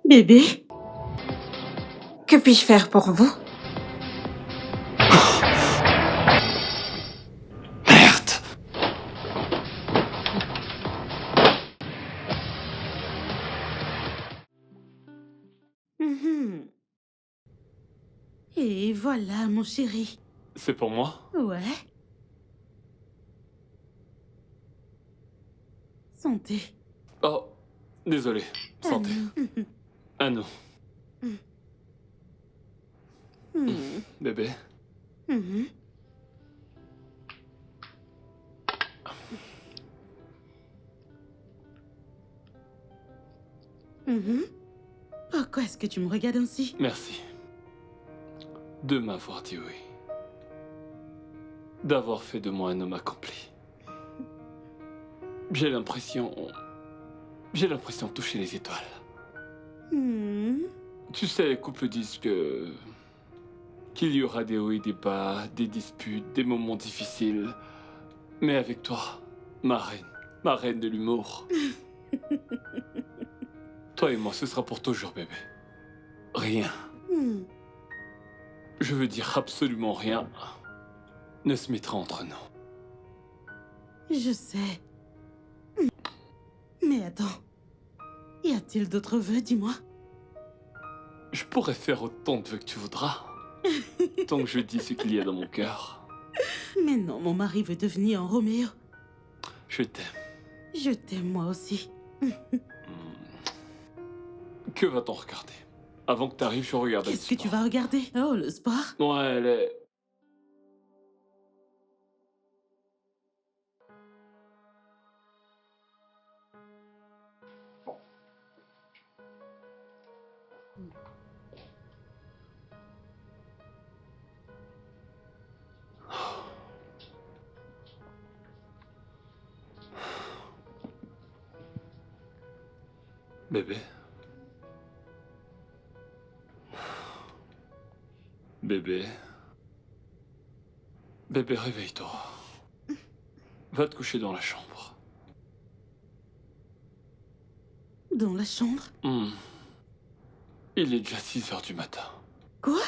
Bébé, que puis-je faire pour vous? Merde! Mhm. Et voilà, mon chéri. C'est pour moi? Ouais. Santé. Oh, désolé. À Santé. nous. À nous. Mhm. Bébé. Mhm. Mhm. Pourquoi est-ce que tu me regardes ainsi? Merci. De m'avoir dit oui. D'avoir fait de moi un homme accompli. J'ai l'impression... J'ai l'impression de toucher les étoiles. Mhm. Tu sais, les couples disent que... qu'il y aura des hauts et des bas, des disputes, des moments difficiles. Mais avec toi, ma reine de l'humour. Toi et moi, ce sera pour toujours, bébé. Rien. Mhm. Je veux dire absolument rien ne se mettra entre nous. Je sais. Mais attends. Y a-t-il d'autres vœux, dis-moi? Je pourrais faire autant de vœux que tu voudras. Tant que je dis ce qu'il y a dans mon cœur. Mais non, mon mari veut devenir un Roméo. Je t'aime. Je t'aime moi aussi. Que va-t-on regarder? Avant que t'arrives, je regarde le Qu'est-ce que tu sport. vas regarder? Oh, le sport? Ouais, elle est... Bébé. Bébé. Bébé, réveille-toi. Va te coucher dans la chambre. Dans la chambre? Il est déjà 6 heures du matin. Quoi?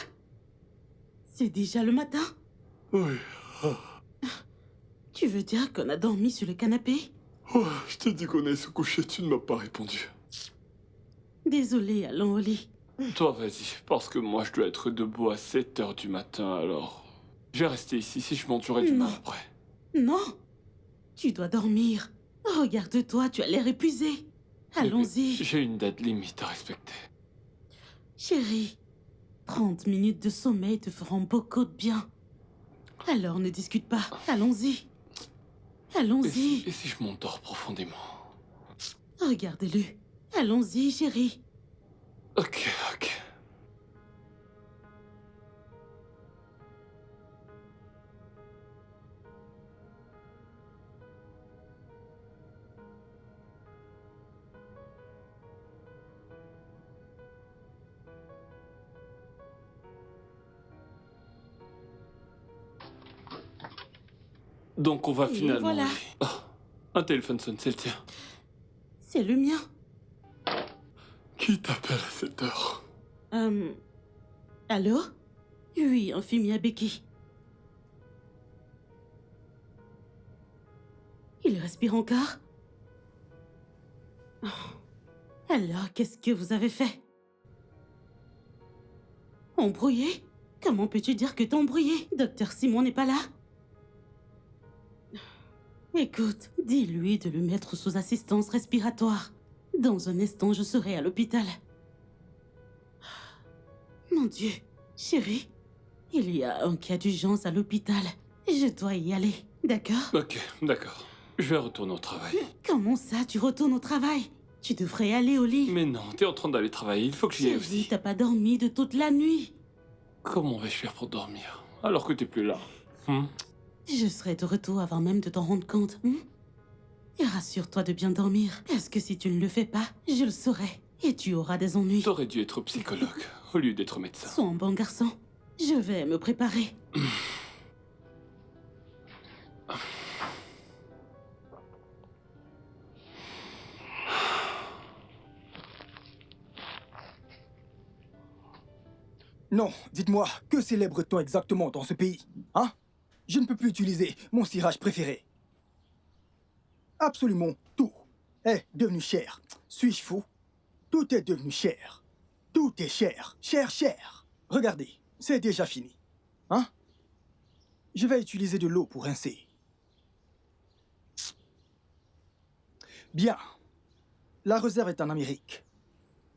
C'est déjà le matin? Oui. Tu veux dire qu'on a dormi sur le canapé? Oh, je t'ai dit qu'on allait se coucher, tu ne m'as pas répondu. Désolée, allons au lit. Toi, vas-y, parce que moi, je dois être debout à 7 heures du matin, alors... Je vais rester ici si je m'endurais du mal Non. après. Non, tu dois dormir. Regarde-toi, tu as l'air épuisé. Bébé, Allons-y. j'ai une date limite à respecter. Chérie, 30 minutes de sommeil te feront beaucoup de bien. Alors ne discute pas. Allons-y. Et Allons-y. si je m'endors profondément? Regarde-le. Allons-y, chérie. Ok. Donc on va Et finalement... voilà. au lit. Ah, un téléphone sonne, c'est le tien. C'est le mien. Qui t'appelle à cette heure? Allô? Oui, infirmier Becky. Il respire encore? Oh. Alors, qu'est-ce que vous avez fait? Embrouillé? Comment peux-tu dire que t'es embrouillé? Docteur Simon n'est pas là? Écoute, dis-lui de le mettre sous assistance respiratoire. Dans un instant, je serai à l'hôpital. Mon Dieu, chérie, il y a un cas d'urgence à l'hôpital. Je dois y aller, d'accord? Ok, d'accord. Je vais retourner au travail. Comment ça, tu retournes au travail? Tu devrais aller au lit. Mais non, t'es en train d'aller travailler, il faut que j'y aille Chérie, aussi. t'as pas dormi de toute la nuit. Comment vais-je faire pour dormir alors que t'es plus là? Je serai de retour avant même de t'en rendre compte. Et rassure-toi de bien dormir. Parce que si tu ne le fais pas, je le saurai. Et tu auras des ennuis. T'aurais dû être psychologue au lieu d'être médecin. Sois un bon garçon. Je vais me préparer. Non, dites-moi, que célèbre-t-on exactement dans ce pays? Hein? Je ne peux plus utiliser mon cirage préféré. Absolument tout est devenu cher. Suis-je fou? Tout est devenu cher. Tout est cher. Cher, cher. Regardez, c'est déjà fini. Hein? Je vais utiliser de l'eau pour rincer. Bien. La réserve est en Amérique.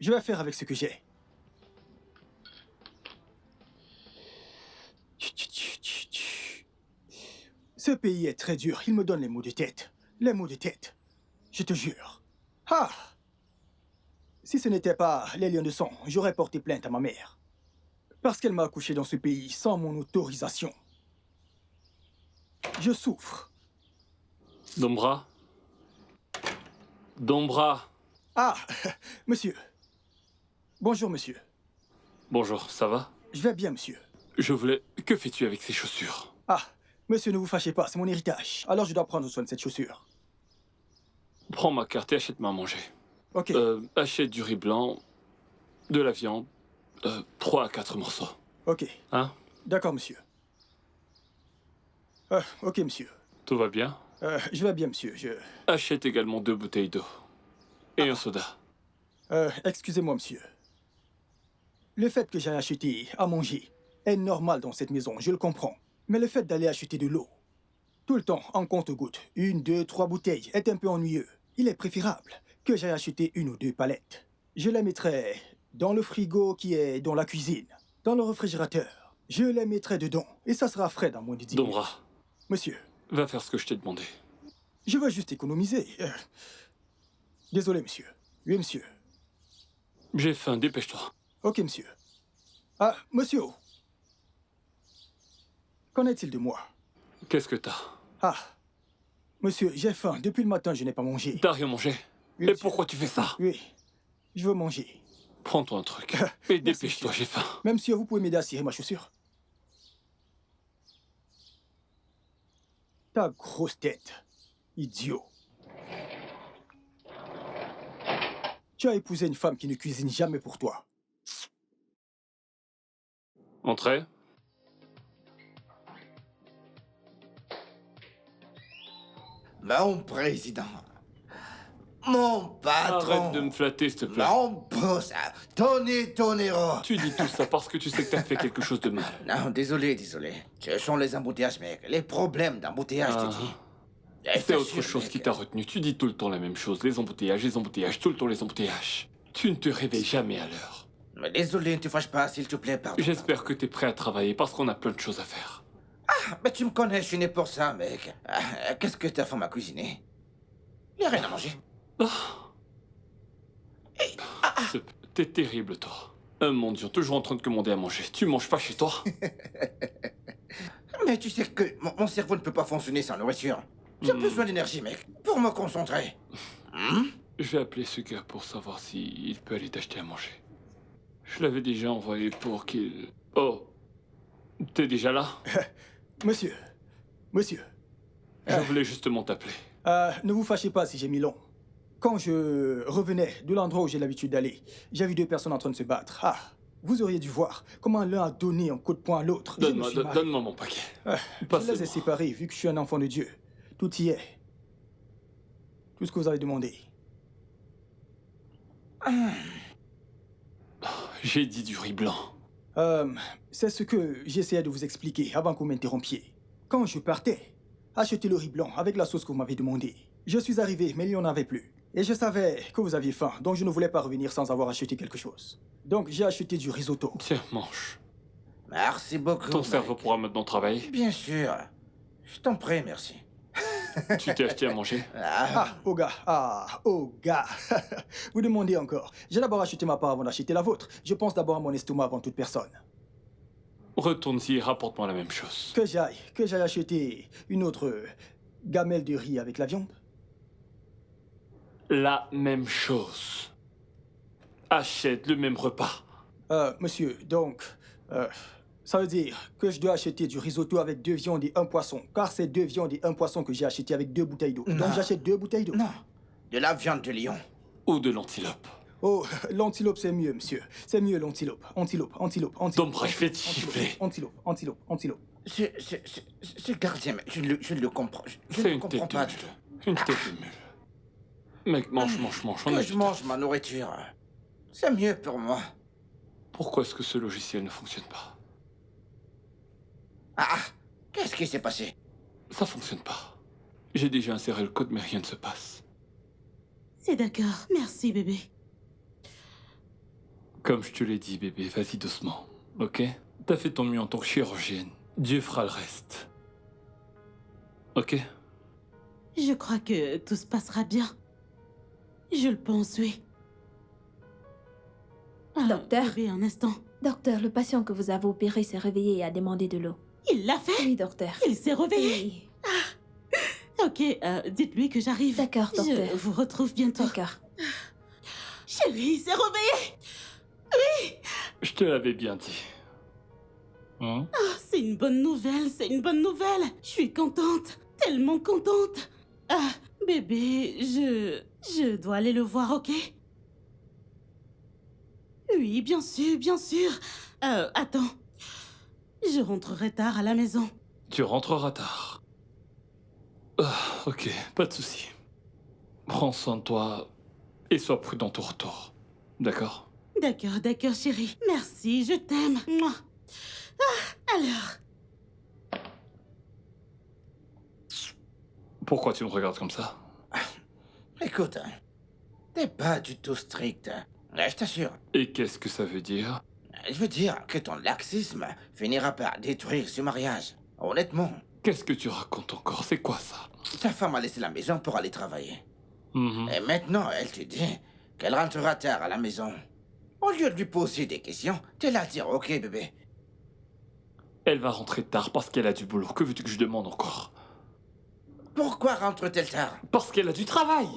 Je vais faire avec ce que j'ai. Ce pays est très dur. Il me donne les maux de tête. Les maux de tête. Je te jure. Ah! Si ce n'était pas les liens de sang, j'aurais porté plainte à ma mère. Parce qu'elle m'a accouché dans ce pays sans mon autorisation. Je souffre. Dombra? Dombra? Ah! Monsieur. Bonjour, monsieur. Bonjour, ça va? Je vais bien, monsieur. Je voulais... Que fais-tu avec ces chaussures? Ah! Monsieur, ne vous fâchez pas, c'est mon héritage. Alors je dois prendre soin de cette chaussure. Prends ma carte et achète-moi à manger. Ok. Achète du riz blanc, de la viande, 3 à 4 morceaux. Ok. Hein? D'accord, monsieur. Ok, monsieur. Tout va bien? Je vais bien, monsieur. Achète également 2 bouteilles d'eau. Et un soda. Excusez-moi, monsieur. Le fait que j'aille acheter à manger est normal dans cette maison, je le comprends. Mais le fait d'aller acheter de l'eau, tout le temps, en compte-gouttes, 1, 2, 3 bouteilles, est un peu ennuyeux. Il est préférable que j'aille acheter 1 ou 2 palettes. Je les mettrai dans le frigo qui est dans la cuisine, dans le réfrigérateur. Je les mettrai dedans, et ça sera frais dans moins de 10 minutes. Dombra, Monsieur, va faire ce que je t'ai demandé. je veux juste économiser. Désolé, monsieur. Oui, monsieur. J'ai faim, dépêche-toi. Ok, monsieur. Ah, monsieur. Qu'en est-il de moi? Qu'est-ce que t'as? Ah, monsieur, j'ai faim. Depuis le matin, je n'ai pas mangé. T'as rien mangé? Oui, Et monsieur. pourquoi tu fais ça? Oui, je veux manger. Prends-toi un truc. Et dépêche-toi, monsieur. j'ai faim. Même monsieur, vous pouvez m'aider à cirer ma chaussure? Ta grosse tête. Idiot. Tu as épousé une femme qui ne cuisine jamais pour toi. Entrez. Mon président, mon patron, Arrête de me flatter, s'il te plaît. mon boss, Tony Tonero. Tu dis tout ça parce que tu sais que t'as fait quelque chose de mal. Non, désolé. Ce sont les embouteillages, mec. Les problèmes d'embouteillage, Ah. tu dis. C'est autre chose qui t'a retenu. Tu dis tout le temps la même chose. Les embouteillages, tout le temps les embouteillages. Tu ne te réveilles jamais à l'heure. Mais désolé, ne te fâche pas, s'il te plaît, pardon. J'espère que t'es prêt à travailler parce qu'on a plein de choses à faire. Mais tu me connais, je suis né pour ça, mec. Qu'est-ce que ta femme a cuisiné? Il n'y a rien à manger. T'es terrible, toi. Un mendiant, toujours en train de commander à manger. Tu manges pas chez toi? Mais tu sais que mon cerveau ne peut pas fonctionner sans nourriture. J'ai besoin d'énergie, mec, pour me concentrer. Je vais appeler ce gars pour savoir s'il peut aller t'acheter à manger. Je l'avais déjà envoyé pour qu'il... Oh, t'es déjà là? Monsieur. Je voulais justement t'appeler. Ne vous fâchez pas si j'ai mis long. Quand je revenais de l'endroit où j'ai l'habitude d'aller, j'ai vu 2 personnes en train de se battre. Ah, vous auriez dû voir comment l'un a donné un coup de poing à l'autre. Je me suis marré. Donne-moi mon paquet. Je Passez-moi. les ai séparés, vu que je suis un enfant de Dieu. Tout y est. Tout ce que vous avez demandé. J'ai dit du riz blanc. C'est ce que j'essayais de vous expliquer avant que vous m'interrompiez. Quand je partais, acheter le riz blanc avec la sauce que vous m'avez demandé. Je suis arrivé, mais il n'y en avait plus. Et je savais que vous aviez faim, donc je ne voulais pas revenir sans avoir acheté quelque chose. Donc j'ai acheté du risotto. Tiens, mange. Merci beaucoup. Ton mec. cerveau pourra maintenant travailler. Bien sûr. Je t'en prie, merci. Tu t'es acheté à manger? Ah, au gars. Vous demandez encore. J'ai d'abord acheté ma part avant d'acheter la vôtre. Je pense d'abord à mon estomac avant toute personne. Retourne-y et rapporte-moi la même chose. Que j'aille acheter une autre gamelle de riz avec la viande. La même chose. Achète le même repas. Monsieur, donc, ça veut dire que je dois acheter du risotto avec 2 viandes et 1 poisson. Car c'est 2 viandes et 1 poisson que j'ai acheté avec 2 bouteilles d'eau. Non. Donc j'achète 2 bouteilles d'eau. Non, de la viande de lion. Ou de l'antilope. Oh, l'antilope, c'est mieux, monsieur. C'est mieux, l'antilope. Antilope, antilope, antilope. Dombra, je vais te gifler. Antilope, antilope, antilope. Ce gardien, je ne le comprends. Je ne C'est le une comprends tête pas de du tout. mule. Une tête de mule. Mec, mange. On Que a je du temps. mange ma nourriture. C'est mieux pour moi. Pourquoi est-ce que ce logiciel ne fonctionne pas? Ah, qu'est-ce qui s'est passé? Ça fonctionne pas. J'ai déjà inséré le code, mais rien ne se passe. C'est d'accord. Merci, bébé. Comme je te l'ai dit, bébé, vas-y doucement, ok? T'as fait ton mieux en tant que chirurgienne. Dieu fera le reste. Ok? Je crois que tout se passera bien. Je le pense, oui. Ah, Docteur? Bébé, un instant. Docteur, le patient que vous avez opéré s'est réveillé et a demandé de l'eau. Il l'a fait? Oui, docteur. Il s'est réveillé? Oui. Ok, dites-lui que j'arrive. D'accord, docteur. Je vous retrouve bientôt. D'accord. Chérie, il s'est réveillé! Je te l'avais bien dit. Hein? C'est une bonne nouvelle, c'est une bonne nouvelle. Je suis contente, tellement contente. Ah, bébé, je dois aller le voir, ok? Oui, bien sûr, bien sûr. Attends. Je rentrerai tard à la maison. Tu rentreras tard. Ah, ok, pas de souci. Prends soin de toi et sois prudent au retour. D'accord? D'accord, d'accord, chérie. Merci, je t'aime. Mouah. Ah, alors. Pourquoi tu me regardes comme ça? Écoute, t'es pas du tout strict. Je t'assure. Et qu'est-ce que ça veut dire? Je veux dire que ton laxisme finira par détruire ce mariage. Honnêtement, Qu'est-ce que tu racontes encore? C'est quoi ça? ta femme a laissé la maison pour aller travailler. Mhm. Et maintenant, elle te dit qu'elle rentrera tard à la maison. Au lieu de lui poser des questions, t'es là à dire « Ok, bébé ». Elle va rentrer tard parce qu'elle a du boulot. Que veux-tu que je demande encore? Pourquoi rentre-t-elle tard? Parce qu'elle a du travail.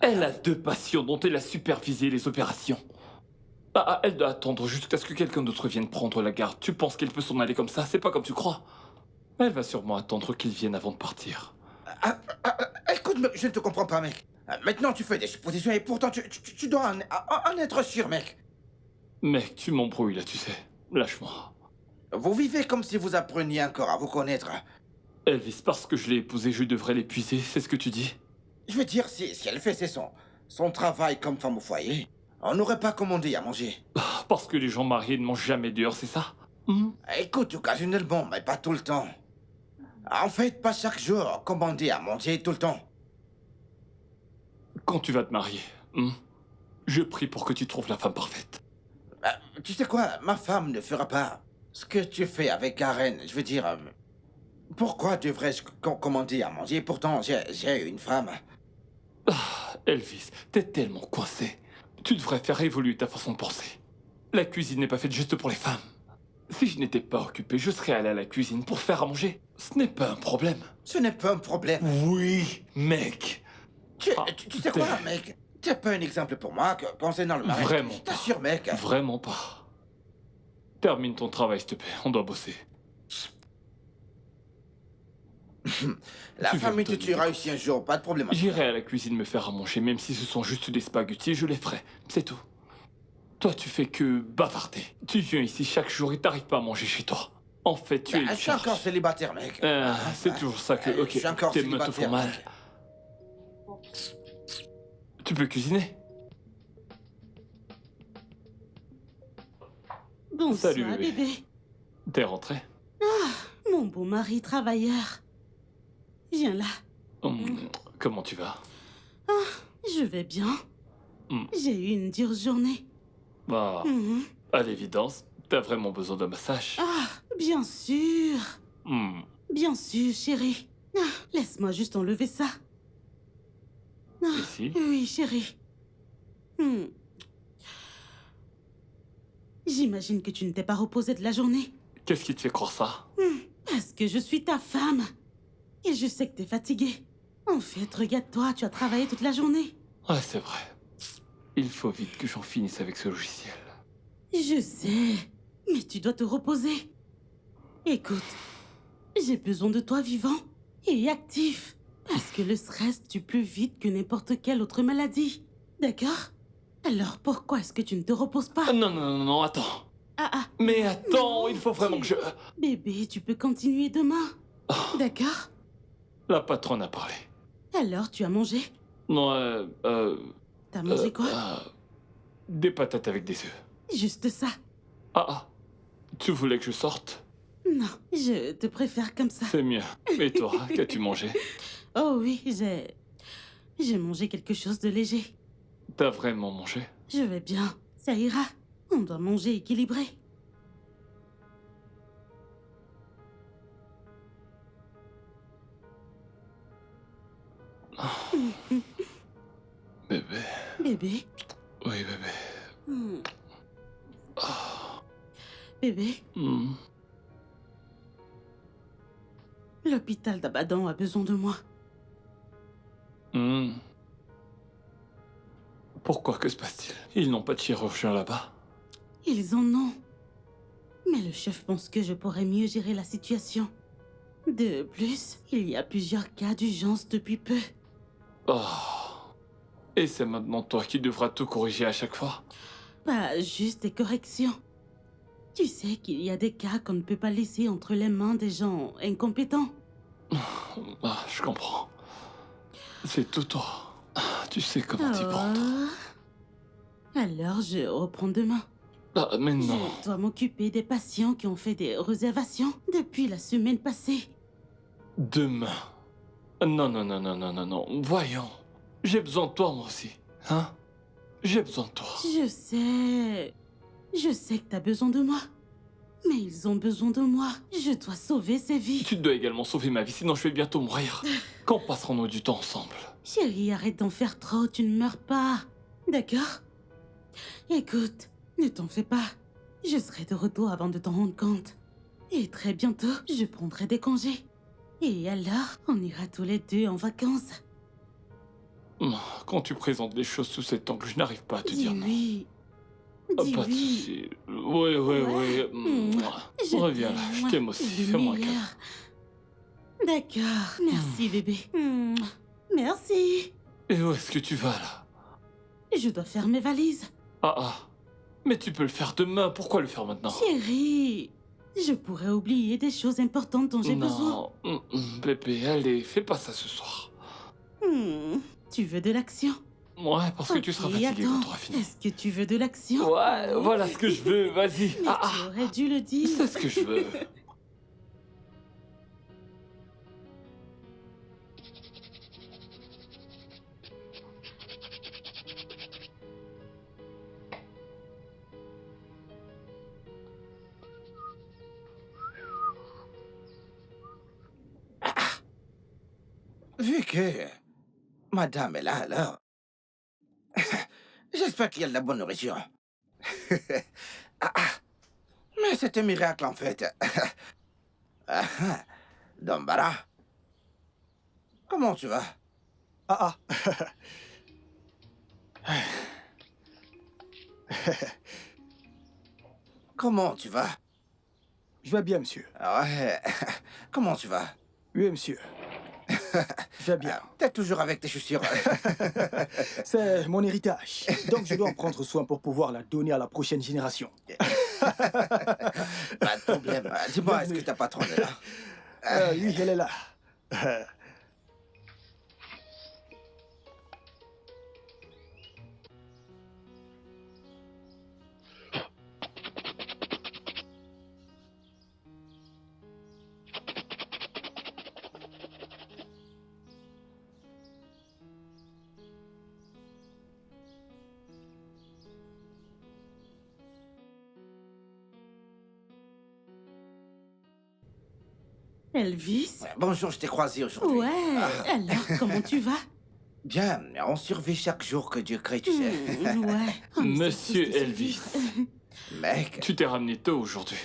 Elle a 2 patients dont elle a supervisé les opérations. Elle doit attendre jusqu'à ce que quelqu'un d'autre vienne prendre la garde. Tu penses qu'elle peut s'en aller comme ça? C'est pas comme tu crois. Elle va sûrement attendre qu'ils viennent avant de partir. Écoute, je ne te comprends pas, mec. Maintenant, tu fais des suppositions et pourtant, tu dois en être sûr, mec. Mec, tu m'embrouilles là, tu sais. Lâche-moi. Vous vivez comme si vous appreniez encore à vous connaître. Elvis, parce que je l'ai épousée, je devrais l'épuiser, c'est ce que tu dis? Je veux dire, si elle fait son travail comme femme au foyer, on n'aurait pas commandé à manger. Parce que les gens mariés ne mangent jamais dehors, c'est ça? Écoute, occasionnellement, mais pas tout le temps. En fait, pas chaque jour, commander à manger tout le temps. Quand tu vas te marier, je prie pour que tu trouves la femme parfaite. Tu sais quoi, ma femme ne fera pas ce que tu fais avec Karen. Je veux dire, pourquoi devrais-je commander à manger? Pourtant, j'ai une femme. Elvis, t'es tellement coincé. Tu devrais faire évoluer ta façon de penser. La cuisine n'est pas faite juste pour les femmes. Si je n'étais pas occupé, je serais allé à la cuisine pour faire à manger. Ce n'est pas un problème. Ce n'est pas un problème. Oui, mec. Tu sais quoi, mec? T'as pas un exemple pour moi concernant le mariage? Vraiment Je t'assure, mec. Vraiment pas. Termine ton travail, s'il te plaît. On doit bosser. La Tu viens famille de te te tuera dire. ici un jour, pas de problème. J'irai à la cuisine me faire à manger, même si ce sont juste des spaghettis, je les ferai. C'est tout. Toi, tu fais que bavarder. Tu viens ici chaque jour et t'arrives pas à manger chez toi. En fait, tu es une Je suis charge. encore célibataire, mec. C'est toujours ça que... Ok, Je suis encore tes mains te célibataire, font mal. mec. Tu peux cuisiner? Bonsoir, Salut, bébé. bébé. T'es rentré? Mon beau mari travailleur. Viens là. Comment tu vas? Je vais bien. Hmm. J'ai eu une dure journée. Bah, Mhm. à l'évidence, t'as vraiment besoin d'un massage. Bien sûr. Bien sûr, chérie. Laisse-moi juste enlever ça. Ici? Oui, chérie. J'imagine que tu ne t'es pas reposée de la journée. Qu'est-ce qui te fait croire ça? Parce que je suis ta femme. Et je sais que t'es fatiguée. En fait, regarde-toi, tu as travaillé toute la journée. Ouais, c'est vrai. Il faut vite que j'en finisse avec ce logiciel. Je sais, mais tu dois te reposer. Écoute, j'ai besoin de toi vivant et actif. Parce que le stress tue plus vite que n'importe quelle autre maladie. D'accord? Alors pourquoi est-ce que tu ne te reposes pas? Non, non, non, non, attends. Ah, Mais attends, il faut vraiment que je... Bébé, tu peux continuer demain. D'accord? La patronne a parlé. Alors, tu as mangé? Non, T'as mangé quoi? des patates avec des œufs. Juste ça. Ah, tu voulais que je sorte? Non, je te préfère comme ça. C'est mieux. Et toi, qu'as-tu mangé? Oh oui, j'ai mangé quelque chose de léger. T'as vraiment mangé? Je vais bien, ça ira. On doit manger équilibré. Bébé. Bébé. Oui, bébé. Hmm. Ah. Bébé, Hmm. l'hôpital d'Abadan a besoin de moi. Hmm. Pourquoi? Que se passe-t-il? Ils n'ont pas de chirurgien là-bas? Ils en ont. Mais le chef pense que je pourrais mieux gérer la situation. De plus, il y a plusieurs cas d'urgence depuis peu. Oh. Et c'est maintenant toi qui devras tout corriger à chaque fois? Pas juste des corrections. Tu sais qu'il y a des cas qu'on ne peut pas laisser entre les mains des gens incompétents. Ah, je comprends. C'est tout toi. Tu sais comment t'y prendre. Alors je reprends demain. Ah, mais non. Je dois m'occuper des patients qui ont fait des réservations depuis la semaine passée. Demain. Non, non, non, non, non, non, non. Voyons. J'ai besoin de toi, moi aussi. Hein? J'ai besoin de toi. Je sais. Je sais que t'as besoin de moi. Mais ils ont besoin de moi. Je dois sauver ces vies. Tu dois également sauver ma vie, sinon je vais bientôt mourir. Quand passerons-nous du temps ensemble? Chérie, arrête d'en faire trop, tu ne meurs pas. D'accord? Écoute, ne t'en fais pas. Je serai de retour avant de t'en rendre compte. Et très bientôt, je prendrai des congés. Et alors, on ira tous les deux en vacances. Quand tu présentes les choses sous cet angle, je n'arrive pas à te Dis dire non. oui. Ah, Dis pas de oui. souci. Oui, oui, Ouais. oui. Je Reviens là, t'aime, je t'aime aussi. le Fais-moi un câlin. meilleur. D'accord, merci bébé. Merci. Et où est-ce que tu vas là? Je dois faire mes valises. Ah. Mais tu peux le faire demain, pourquoi le faire maintenant? Chérie, je pourrais oublier des choses importantes dont j'ai besoin. Non, bébé, allez, fais pas ça ce soir. Tu veux de l'action? Ouais, parce que tu seras fatigué attends. quand tu auras fini. Est-ce que tu veux de l'action? Ouais, voilà ce que je veux, vas-y. Mais tu aurais dû le dire. C'est ce que je veux. Vu que madame est là, alors... J'espère qu'il y a de la bonne nourriture. Mais c'est un miracle, en fait. Dombara, comment tu vas? Ah. Comment tu vas? Je vais bien, monsieur. Ouais. Comment tu vas? Oui, monsieur. Je vais bien. T'es toujours avec tes chaussures. C'est mon héritage. Donc je dois en prendre soin pour pouvoir la donner à la prochaine génération. Pas de problème. Dis-moi, est-ce que ta patronne est là? Oui, elle est là. Elvis? Bonjour, je t'ai croisé aujourd'hui. Ouais, alors comment tu vas? Bien, on survit chaque jour que Dieu crée, tu sais. Ouais. Oh, mais Monsieur c'est tous des Elvis. survivants. Mec, Tu t'es ramené tôt aujourd'hui.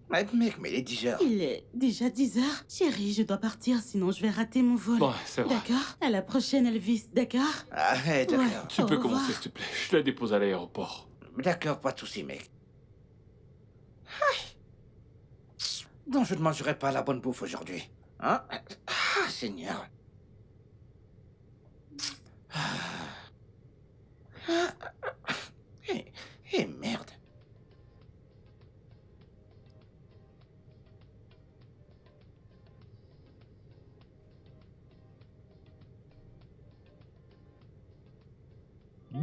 mais il est 10 heures. Il est déjà 10 heures. Chérie, je dois partir, sinon je vais rater mon vol. Ouais, c'est vrai. D'accord? À la prochaine, Elvis, d'accord? Arrête, d'accord. Ouais. Tu Au peux revoir. commencer, s'il te plaît. Je la dépose à l'aéroport. D'accord, pas de soucis, mec. Donc je ne mangerai pas la bonne bouffe aujourd'hui. Hein? Ah, Seigneur.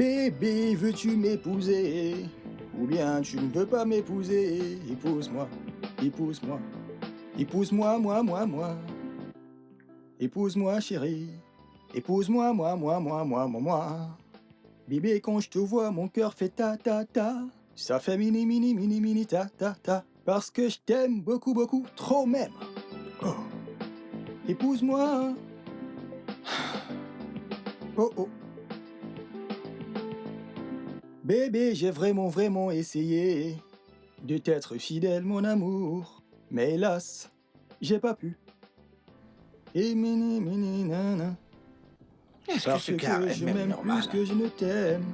Bébé, veux-tu m'épouser? Ou bien tu ne veux pas m'épouser? Épouse-moi, épouse-moi, épouse-moi, moi. Épouse-moi, chérie. Épouse-moi, moi. Bébé, quand je te vois, mon cœur fait ta ta ta. Ça fait mini ta ta ta. Parce que je t'aime beaucoup, beaucoup, trop même. Oh. Épouse-moi. Oh oh. Bébé, j'ai vraiment essayé de t'être fidèle, mon amour. Mais hélas, j'ai pas pu. Et mini nana. Est-ce que Parce ce que gars est je même m'aime normal? plus que je ne t'aime.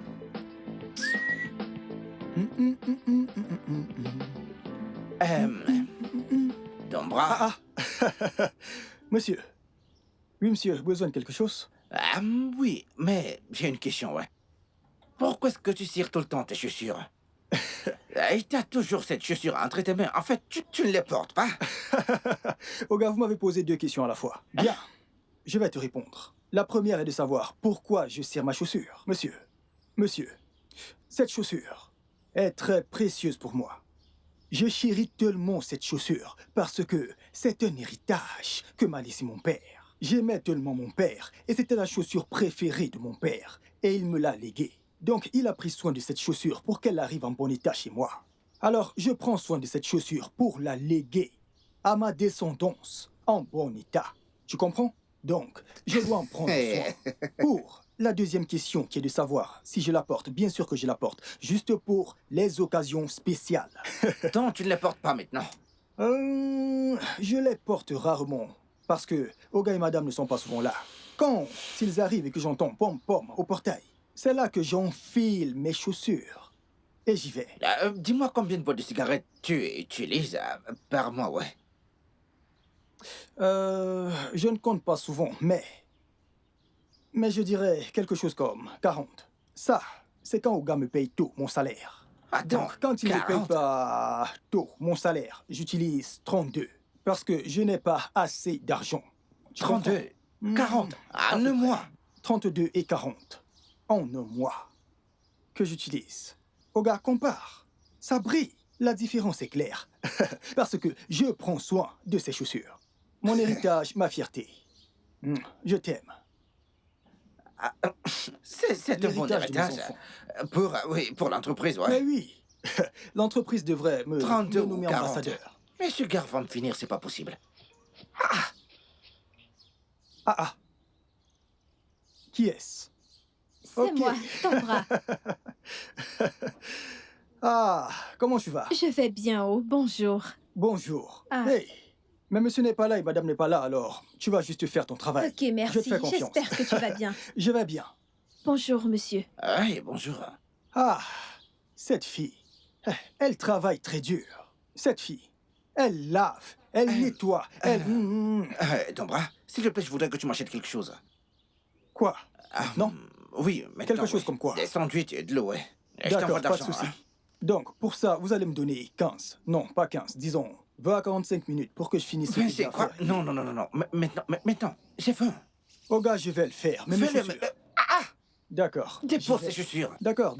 Dombra? Ah. Monsieur. Oui, monsieur, besoin de quelque chose? Oui, mais j'ai une question, ouais. Pourquoi est-ce que tu cires tout le temps tes chaussures? Et t'as toujours cette chaussure entre tes mains. En fait, tu ne les portes pas. Oh gars, vous m'avez posé 2 questions à la fois. Bien, je vais te répondre. La première est de savoir pourquoi je cire ma chaussure. Monsieur, cette chaussure est très précieuse pour moi. Je chéris tellement cette chaussure parce que c'est un héritage que m'a laissé mon père. J'aimais tellement mon père et c'était la chaussure préférée de mon père et il me l'a léguée. Donc il a pris soin de cette chaussure pour qu'elle arrive en bon état chez moi. Alors je prends soin de cette chaussure pour la léguer à ma descendance en bon état. Tu comprends? Donc je dois en prendre soin. Pour la deuxième question qui est de savoir si je la porte, bien sûr que je la porte, juste pour les occasions spéciales. Donc, tu ne les portes pas maintenant. Je les porte rarement, parce que Oga et Madame ne sont pas souvent là. Quand s'ils arrivent et que j'entends pom-pom au portail, c'est là que j'enfile mes chaussures. Et j'y vais. Dis-moi combien de boîtes de cigarettes tu utilises par mois, ouais. Je ne compte pas souvent, mais je dirais quelque chose comme 40. Ça, c'est quand Oga me paye tôt mon salaire. Attends, Donc, quand il ne me paye 40? pas tôt mon salaire, j'utilise 32. Parce que je n'ai pas assez d'argent. Tu 32, comprends? 40, à en peu un près. mois. 32 et 40 en un mois que j'utilise. Oga, compare. Ça brille. La différence est claire. Parce que je prends soin de ces chaussures. Mon héritage, ma fierté. Je t'aime. C'est un bon L'héritage de mes héritage. enfants. Oui, pour l'entreprise, Mais ouais. oui, l'entreprise devrait me 32 ou nommer 40. ambassadeur. Mais ce gars va me finir, c'est pas possible. Ah. Qui est-ce? C'est Ok. moi, Tambra. Ah, comment tu vas? Je vais bien, oh, bonjour. Bonjour. Ah. Hey, mais monsieur n'est pas là et madame n'est pas là, alors tu vas juste faire ton travail. Ok, merci. Je te fais confiance. J'espère que tu vas bien. Je vais bien. Bonjour, monsieur. Oui, bonjour. Ah, cette fille, elle travaille très dur. Cette fille, elle lave, elle nettoie, elle... Dombra, s'il te plaît, je voudrais que tu m'achètes quelque chose. Quoi? Non? Oui, maintenant, Quelque chose oui. comme quoi? Des sandwichs et de l'eau, ouais. Et je t'envoie D'accord, pas de d'argent, souci. hein. Donc, pour ça, vous allez me donner 15. Non, pas 15, disons 20 à 45 minutes pour que je finisse ce que Mais j'ai c'est à quoi? faire. Non. Maintenant, j'ai faim. Oh gars, je vais le faire, mais mes Fais-le, chaussures... mais- D'accord. Dépose j'y vais. tes chaussures. D'accord.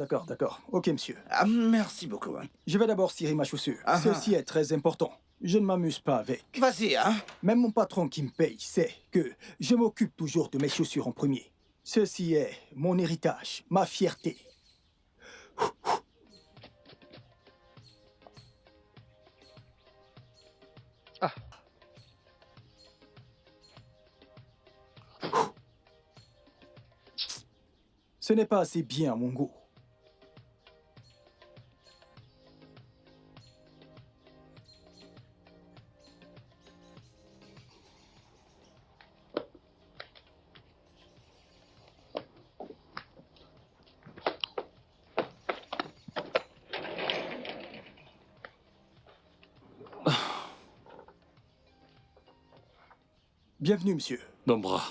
Ok, monsieur. Merci beaucoup. Hein. Je vais d'abord cirer ma chaussure. Ah. Ceci est très important. Je ne m'amuse pas avec. Vas-y, hein. Même mon patron qui me paye sait que je m'occupe toujours de mes chaussures en premier. Ceci est mon héritage, ma fierté. Ce n'est pas assez bien à mon goût. Bienvenue, monsieur. Dombra,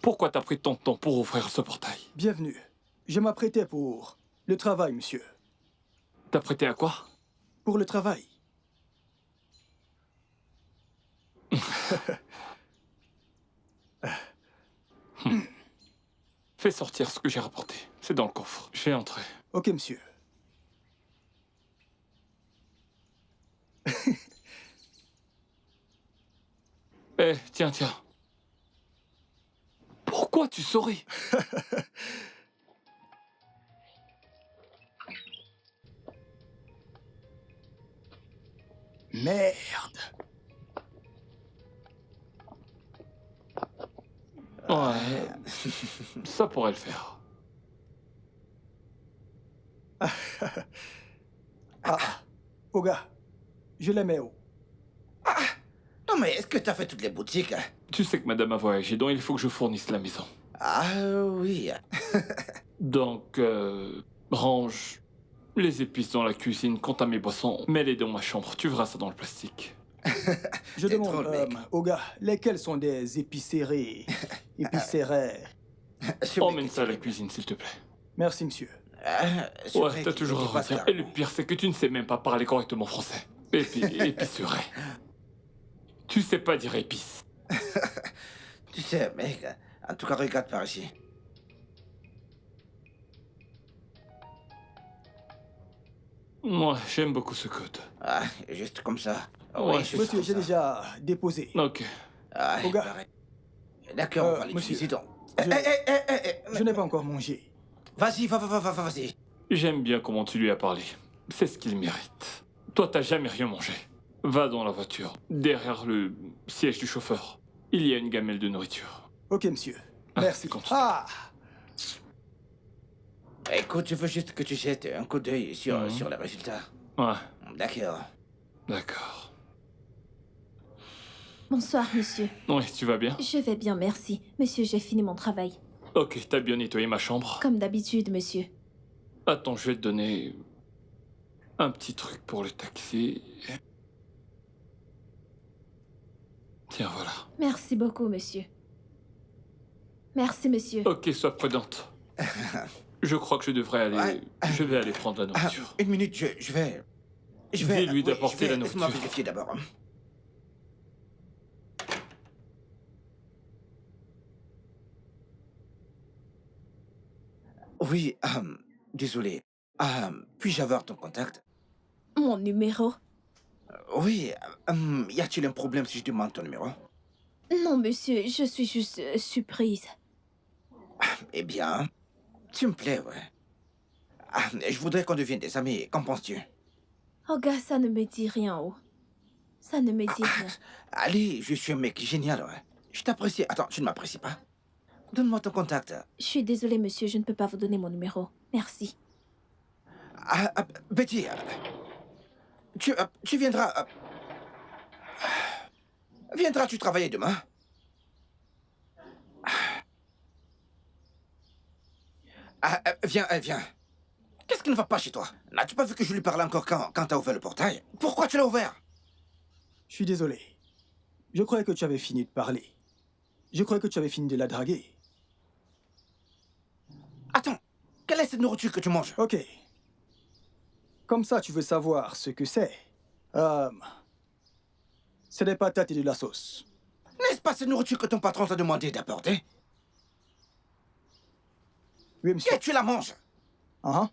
pourquoi t'as pris tant de temps pour ouvrir ce portail? Bienvenue. Je m'apprêtais pour le travail, monsieur. T'as prêté à quoi? Pour le travail. Fais sortir ce que j'ai rapporté. C'est dans le coffre. Je vais entrer. Ok, monsieur. Eh, tiens. Pourquoi tu souris? Merde. Ouais. Ça pourrait le faire. Oga, je les mets où? Non, mais est-ce que t'as fait toutes les boutiques? Tu sais que madame a voyagé, donc il faut que je fournisse la maison. Ah oui. Donc, range les épices dans la cuisine, compte à mes boissons, mets-les dans ma chambre, tu verras ça dans le plastique. Je T'es demande, trop le mec. Oga, lesquels sont des épiceries? Épicéraires. Emmène ça à la cuisine, s'il te plaît. Merci, monsieur. Ouais, t'as toujours à redire. Et le pire, c'est que tu ne sais même pas parler correctement français. Et puis, épicerie. Tu sais pas dire épice. Tu sais, mec, en tout cas, regarde par ici. Moi, j'aime beaucoup ce code. Ah, juste comme ça. Ouais, juste Monsieur, comme j'ai ça. déjà déposé. Ok. Ah, Oga. pareil. D'accord, on va monsieur, l'utiliser donc. je- Je n'ai pas encore mangé. Vas-y, vas-y. J'aime bien comment tu lui as parlé. C'est ce qu'il mérite. Toi, t'as jamais rien mangé. Va dans la voiture, derrière le siège du chauffeur. Il y a une gamelle de nourriture. Ok, monsieur. Ah, Merci. continue. Ah, Écoute, je veux juste que tu jettes un coup d'œil sur les résultats. Ouais, D'accord. Bonsoir, monsieur. oui, tu vas bien? Je vais bien, merci. Monsieur, j'ai fini mon travail. Ok, t'as bien nettoyé ma chambre. Comme d'habitude, monsieur. Attends, je vais te donner un petit truc pour le taxi. Tiens, voilà. Merci beaucoup, monsieur. Merci, monsieur. Ok, sois prudente. Je crois que je devrais aller... Ouais. Je vais aller prendre la nourriture. Une minute, je vais... Dis-lui d'apporter la Laisse-moi nourriture. vérifier d'abord. Oui, désolé. Puis-je avoir ton contact? Mon numéro? Oui, y a-t-il un problème si je demande ton numéro? Non, monsieur, je suis juste surprise. Eh bien, tu me plais, ouais. Je voudrais qu'on devienne des amis. Qu'en penses-tu? Oh, gars, ça ne me dit rien, oh. Ça ne me dit rien. Allez, je suis un mec génial, ouais. Je t'apprécie. Attends, tu ne m'apprécies pas? Donne-moi ton contact. Je suis désolée, monsieur, je ne peux pas vous donner mon numéro. Merci. Betty, tu viendras... Viendras-tu travailler demain? Viens. Qu'est-ce qui ne va pas chez toi? N'as-tu pas vu que je lui parlais encore quand t'as ouvert le portail? Pourquoi tu l'as ouvert? je suis désolé. Je croyais que tu avais fini de parler. Je croyais que tu avais fini de la draguer. Attends, quelle est cette nourriture que tu manges? Ok. Comme ça, tu veux savoir ce que c'est. C'est des patates et de la sauce. N'est-ce pas cette nourriture que ton patron t'a demandé d'apporter? Oui, monsieur. Et tu la manges? Ah,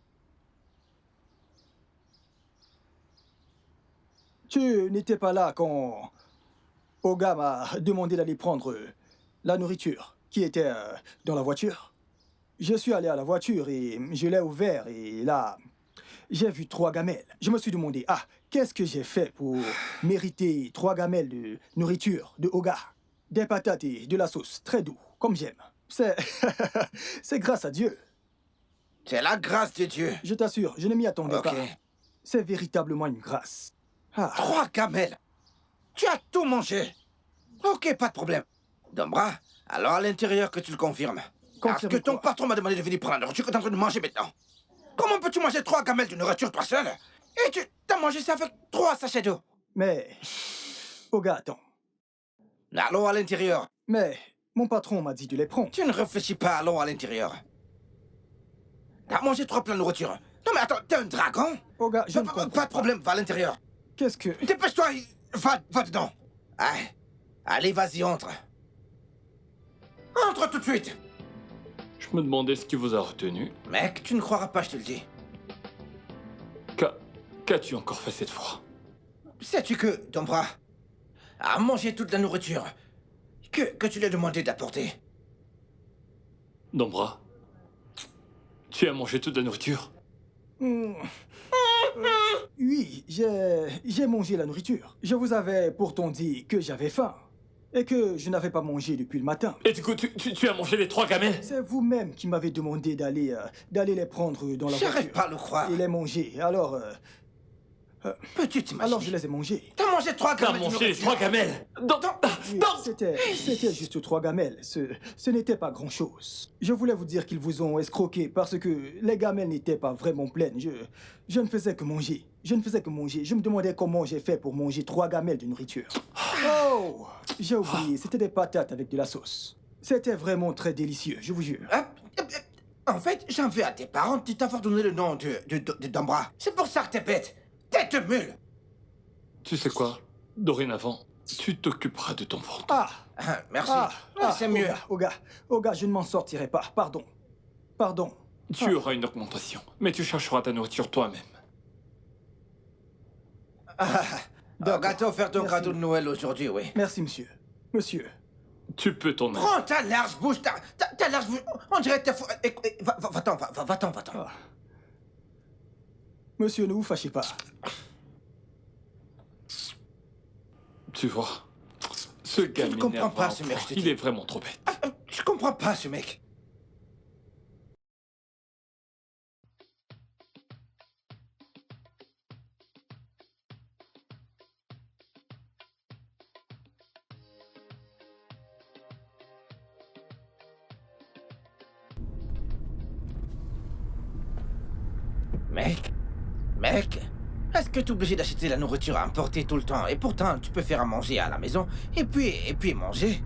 Tu n'étais pas là quand Oga m'a demandé d'aller prendre la nourriture qui était dans la voiture. Je suis allé à la voiture et je l'ai ouvert et là, j'ai vu 3 gamelles. Je me suis demandé, qu'est-ce que j'ai fait pour mériter 3 gamelles de nourriture de Oga? Des patates et de la sauce, très doux, comme j'aime. C'est... c'est grâce à Dieu. C'est la grâce de Dieu. Je t'assure, je ne m'y attendais Ok. pas. C'est véritablement une grâce. 3 gamelles. Tu as tout mangé. Ok, pas de problème. Dombra, alors à l'intérieur que tu le confirmes. Parce Confirme que ton quoi? patron m'a demandé de venir prendre la nourriture que tu es en train de manger maintenant. Comment peux-tu manger 3 gamelles de nourriture toi seul? Et tu t'as mangé ça avec 3 sachets d'eau. Mais... Oga, attends. Allons à l'intérieur. Mais mon patron m'a dit de les prendre. Tu ne réfléchis pas, allons à l'intérieur. T'as mangé 3 plats de nourriture. Non mais attends, t'es un dragon? Oga, je ne comprends Pas de problème, va à l'intérieur. Qu'est-ce que... Dépêche-toi, va dedans. Allez, vas-y, entre. Entre tout de suite. Je me demandais ce qui vous a retenu. Mec, tu ne croiras pas, je te le dis. Qu'as-tu encore fait cette fois? Sais-tu que Dombra a mangé toute la nourriture que tu lui as demandé d'apporter? Dombra, tu as mangé toute la nourriture? Oui, j'ai mangé la nourriture. Je vous avais pourtant dit que j'avais faim. Et que je n'avais pas mangé depuis le matin. Et du coup, tu as mangé les 3 gamelles? C'est vous-même qui m'avez demandé d'aller les prendre dans la voiture. J'arrive pas à le croire. Et les manger. Alors, Peux-tu t'imaginer? alors je les ai mangés. T'as mangé 3 T'as gamelles de mangé les nourriture. 3 gamelles? Oui, c'était juste 3 gamelles. Ce n'était pas grand-chose. Je voulais vous dire qu'ils vous ont escroqué parce que les gamelles n'étaient pas vraiment pleines. Je ne faisais que manger. Je ne faisais que manger. Je me demandais comment j'ai fait pour manger 3 gamelles de nourriture. Oh, j'ai oublié. C'était des patates avec de la sauce. C'était vraiment très délicieux, je vous jure. En fait, j'en veux à tes parents de t'avoir donné le nom de Dombra. C'est pour ça que t'es bête. Tête de mule. Tu sais quoi? Dorénavant, tu t'occuperas de ton ventre. Ah, Merci. C'est mieux. Oga, je ne m'en sortirai pas. Pardon. Tu auras une augmentation, mais tu chercheras ta nourriture toi-même. Doga t'a offert ton Merci. cadeau de Noël aujourd'hui, oui. Merci, monsieur. Monsieur. Tu peux t'en aller. Prends ta large bouche, ta large bouche. On dirait que t'es fou. Va-t'en. Ah. Monsieur, ne vous fâchez pas. Tu vois, ce gars ne comprends m'énerve pas, à un ce mec, point. je te Il dis. est vraiment trop bête. Je comprends pas ce mec. Mec, est-ce que tu es obligé d'acheter la nourriture à importer tout le temps? Et pourtant, tu peux faire à manger à la maison, et puis manger.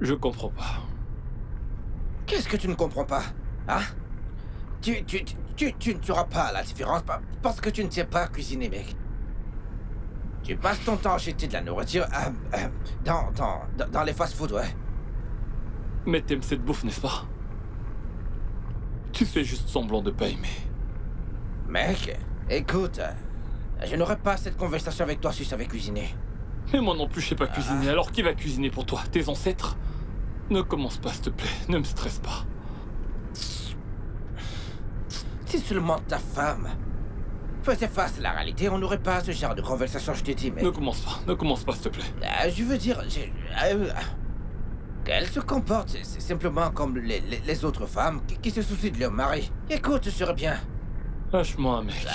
Je comprends pas. Qu'est-ce que tu ne comprends pas? Hein? Tu ne sauras pas la différence parce que tu ne sais pas cuisiner, mec. Tu passes ton temps à acheter de la nourriture dans les fast-food, ouais. Mais t'aimes cette bouffe, n'est-ce pas? Tu fais juste semblant de pas aimer. Mec, écoute, je n'aurais pas cette conversation avec toi si je savais cuisiner. Mais moi non plus, je sais pas cuisiner. Alors qui va cuisiner pour toi? Tes ancêtres? Ne commence pas, s'il te plaît. Ne me stresse pas. Si seulement ta femme faisait face à la réalité, on n'aurait pas ce genre de conversation, je te dis, mec. Ne commence pas, s'il te plaît. Je veux dire, qu'elle se comporte simplement comme les autres femmes qui se soucient de leur mari. Écoute, ce serait bien. Lâche-moi, mec.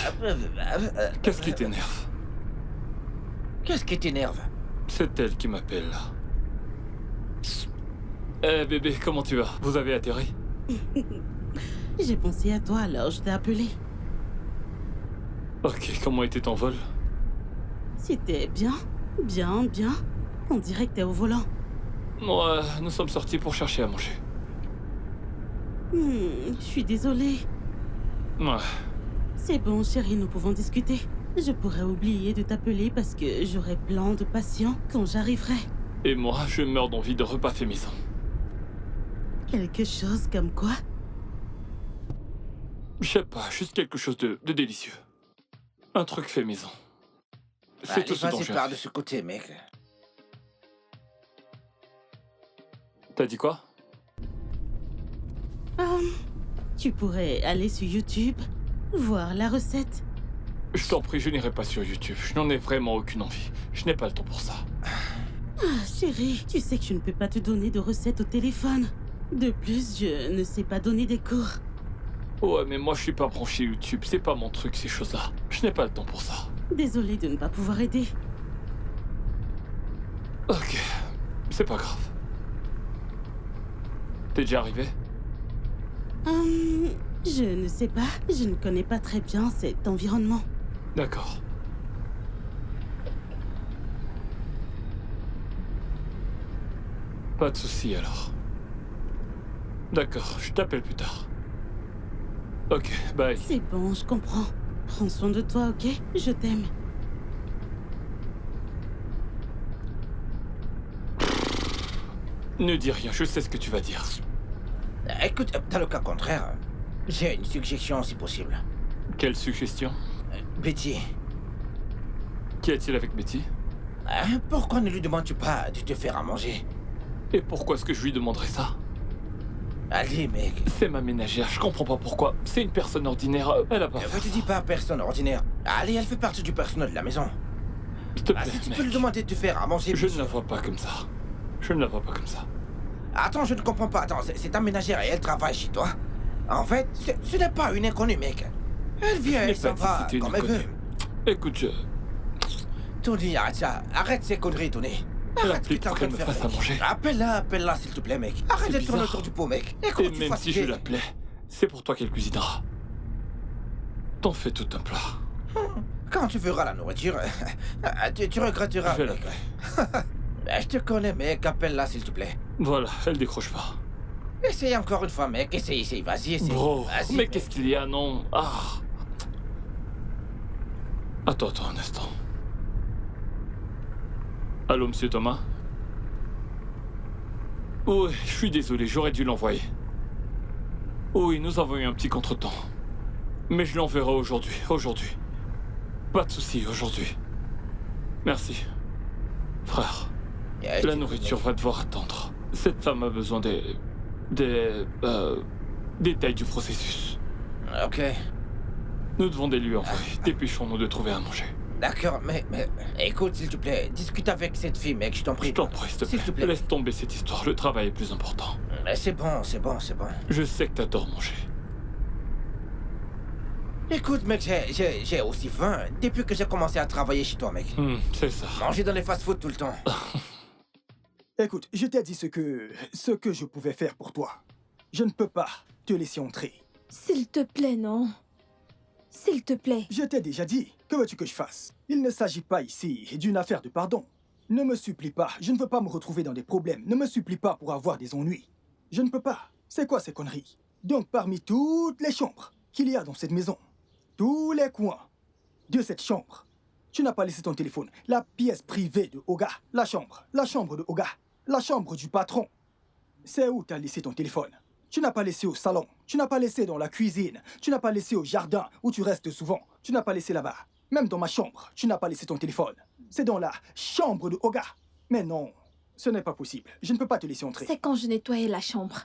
Qu'est-ce qui t'énerve? Qu'est-ce qui t'énerve? C'est elle qui m'appelle, là. Eh, bébé, comment tu vas? Vous avez atterri? J'ai pensé à toi, alors je t'ai appelé. Ok, comment était ton vol? C'était bien. On dirait que t'es au volant. Ouais, nous sommes sortis pour chercher à manger. Je suis désolée. Ouais. C'est bon, chérie, nous pouvons discuter. Je pourrais oublier de t'appeler parce que j'aurai plein de patients quand j'arriverai. Et moi, je meurs d'envie de repas fait maison. Quelque chose comme quoi? Je sais pas, juste quelque chose de délicieux. Un truc fait maison. C'est tout ce dont Vas-y, j'ai pars envie. de ce côté, mec. T'as dit quoi? Tu pourrais aller sur YouTube, voir la recette. Je t'en prie, je n'irai pas sur YouTube. Je n'en ai vraiment aucune envie. Je n'ai pas le temps pour ça. Ah, chérie, tu sais que je ne peux pas te donner de recettes au téléphone. De plus, je ne sais pas donner des cours. Ouais, mais moi je suis pas branché YouTube. C'est pas mon truc, ces choses-là. Je n'ai pas le temps pour ça. Désolée de ne pas pouvoir aider. Ok. C'est pas grave. T'es déjà arrivé? Je ne sais pas. Je ne connais pas très bien cet environnement. D'accord. Pas de souci alors. D'accord, je t'appelle plus tard. Ok, bye. C'est bon, je comprends. Prends soin de toi, ok? Je t'aime. Ne dis rien, je sais ce que tu vas dire. Écoute, dans le cas contraire, j'ai une suggestion si possible. Quelle suggestion? Betty, Qu'y a-t-il avec Betty? hein, pourquoi ne lui demandes-tu pas de te faire à manger? Et pourquoi est-ce que je lui demanderais ça? Allez, mec. C'est ma ménagère, je comprends pas pourquoi. C'est une personne ordinaire, elle a pas Ne fait te ça. dis pas personne ordinaire. Allez, elle fait partie du personnel de la maison. S'il te Ah, plaît, si tu mec. peux lui demander de te faire à manger... Je ne la vois pas comme ça. Je ne la vois pas comme ça. Attends, je ne comprends pas. Attends, c'est ta ménagère et elle travaille chez toi. En fait, ce n'est pas une inconnue, mec. Elle vient, Je n'ai elle s'en pas dit que va, c'était une comme elle veut. inconnue. Écoute, Tony, arrête ça. Arrête ces conneries, Tony. Arrête ce que Appelle t'es en pour train qu'elle de me faire, fasse à mec. manger. Appelle-la, s'il te plaît, mec. Arrête C'est de tourner bizarre. autour du pot, mec. Et Écoute, tu même si je l'appelais, c'est pour toi qu'elle cuisinera. T'en fais tout un plat. Quand tu verras la nourriture, tu regretteras, Je vais mec. l'appeler. Je te connais, mec. Appelle-la, s'il te plaît. Voilà, elle décroche pas. Essaye encore une fois, mec. Essaye, vas-y, essaye. Bro, Vas-y, mais mec. qu'est-ce qu'il y a, non? Ah. Attends un instant. Allô, monsieur Thomas? Oui, je suis désolé, j'aurais dû l'envoyer. Oui, nous avons eu un petit contretemps. Mais je l'enverrai aujourd'hui. Pas de souci, aujourd'hui. Merci. Frère, Je la t'écoute, nourriture mec. va devoir attendre. Cette femme a besoin des détails du processus. Ok. Nous devons les lui envoyer. Dépêchons-nous de trouver à manger. D'accord, mais... Écoute, s'il te plaît. Discute avec cette fille, mec. Je t'en prie. Je t'en prie, s'il te S'il te plaît. plaît. Laisse tomber cette histoire. Le travail est plus important. C'est bon. Je sais que t'adores manger. Écoute, mec, j'ai aussi faim depuis que j'ai commencé à travailler chez toi, mec. C'est ça. Manger dans les fast-food tout le temps. Écoute, je t'ai dit ce que je pouvais faire pour toi. Je ne peux pas te laisser entrer. S'il te plaît, non. S'il te plaît. Je t'ai déjà dit. Que veux-tu que je fasse? Il ne s'agit pas ici d'une affaire de pardon. Ne me supplie pas. Je ne veux pas me retrouver dans des problèmes. Ne me supplie pas pour avoir des ennuis. Je ne peux pas. C'est quoi ces conneries? Donc, parmi toutes les chambres qu'il y a dans cette maison, tous les coins de cette chambre, tu n'as pas laissé ton téléphone. La pièce privée de Oga, la chambre de Oga, la chambre du patron. C'est où tu as laissé ton téléphone? Tu n'as pas laissé au salon, tu n'as pas laissé dans la cuisine, tu n'as pas laissé au jardin où tu restes souvent, tu n'as pas laissé là-bas. Même dans ma chambre, tu n'as pas laissé ton téléphone. C'est dans la chambre de Oga. Mais non, ce n'est pas possible. Je ne peux pas te laisser entrer. C'est quand je nettoyais la chambre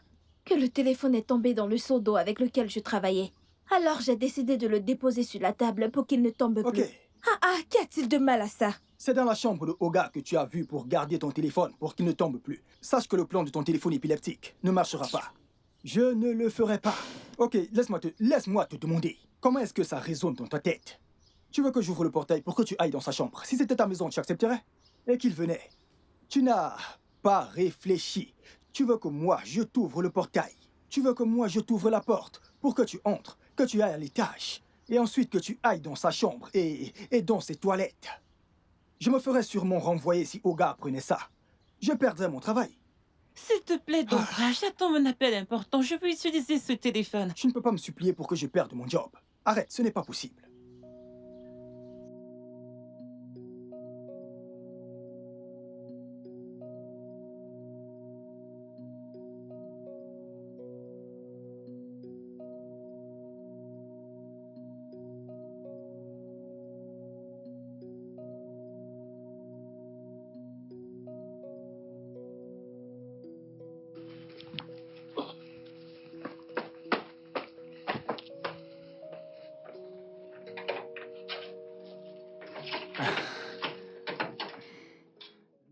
que le téléphone est tombé dans le seau d'eau avec lequel je travaillais. Alors j'ai décidé de le déposer sur la table pour qu'il ne tombe Ok, plus. Qu'y a-t-il de mal à ça? c'est dans la chambre de Oga que tu as vu pour garder ton téléphone pour qu'il ne tombe plus. Sache que le plan de ton téléphone épileptique ne marchera pas. Je ne le ferai pas. Ok, laisse-moi te demander. Comment est-ce que ça résonne dans ta tête? Tu veux que j'ouvre le portail pour que tu ailles dans sa chambre? Si c'était ta maison, tu accepterais? Et qu'il venait. Tu n'as pas réfléchi. Tu veux que moi, je t'ouvre le portail. Tu veux que moi, je t'ouvre la porte pour que tu entres, que tu ailles à l'étage. Et ensuite que tu ailles dans sa chambre et dans ses toilettes. Je me ferais sûrement renvoyer si Oga apprenait ça. Je perdrais mon travail. S'il te plaît, Dora, j'attends un appel important. Je veux utiliser ce téléphone. Tu ne peux pas me supplier pour que je perde mon job. Arrête, ce n'est pas possible.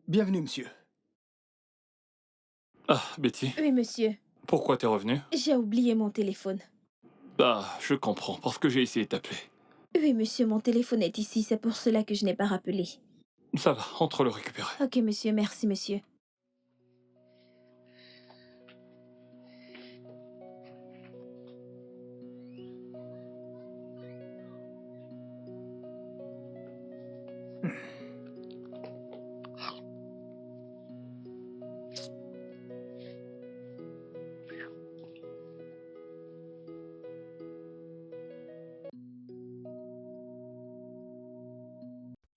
Bienvenue, monsieur. Ah, Betty, Oui, monsieur. pourquoi t'es revenu? J'ai oublié mon téléphone. Ah, je comprends, parce que j'ai essayé de t'appeler. Oui, monsieur, mon téléphone est ici. C'est pour cela que je n'ai pas rappelé. Ça va, entre le récupérer. Ok, monsieur. Merci, monsieur.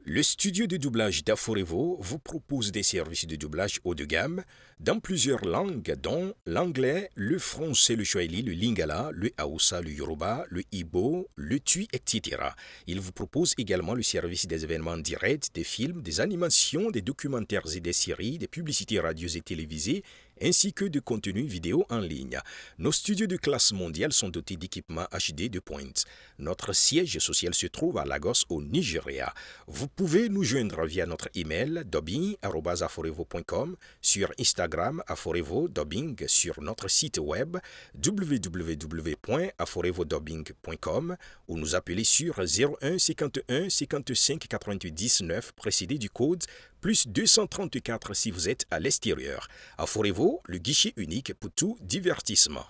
Le studio de doublage d'Aforevo vous propose des services de doublage haut de gamme dans plusieurs langues dont l'anglais, le français, le swahili, le lingala, le hausa, le yoruba, le igbo, le tui, etc. Il vous propose également le service des événements directs, des films, des animations, des documentaires et des séries, des publicités radio et télévisées, ainsi que de contenus vidéo en ligne. Nos studios de classe mondiale sont dotés d'équipements HD de pointe. Notre siège social se trouve à Lagos, au Nigeria. Vous pouvez nous joindre via notre email dubbing@aforevo.com, sur Instagram Aforevo Dubbing, sur notre site web www.aforevodubbing.com ou nous appeler sur 01 51 55 88 19 précédé du code plus 234 si vous êtes à l'extérieur. Aforevo, le guichet unique pour tout divertissement.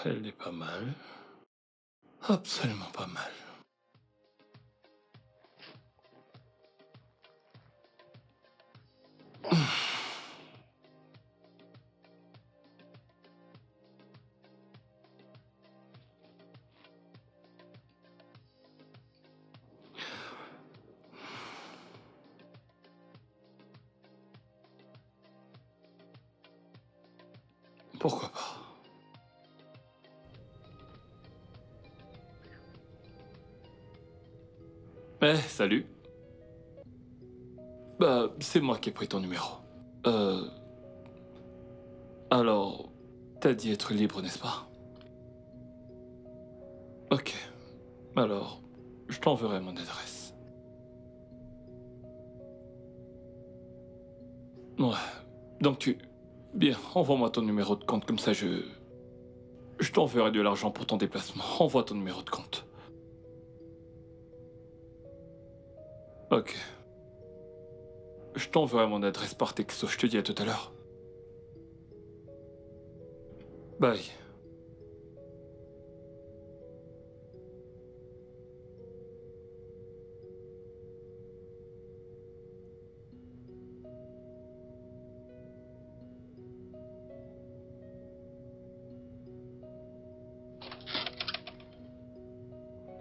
Elle est pas mal. Absolument pas mal. Pourquoi pas? Salut. Bah, c'est moi qui ai pris ton numéro. Alors, t'as dit être libre, n'est-ce pas? Ok. Alors, je t'enverrai mon adresse. Ouais. Donc Bien, envoie-moi ton numéro de compte, comme ça je t'enverrai de l'argent pour ton déplacement. Envoie ton numéro de compte. Ok. Je t'enverrai mon adresse par texto, je te dis à tout à l'heure. Bye.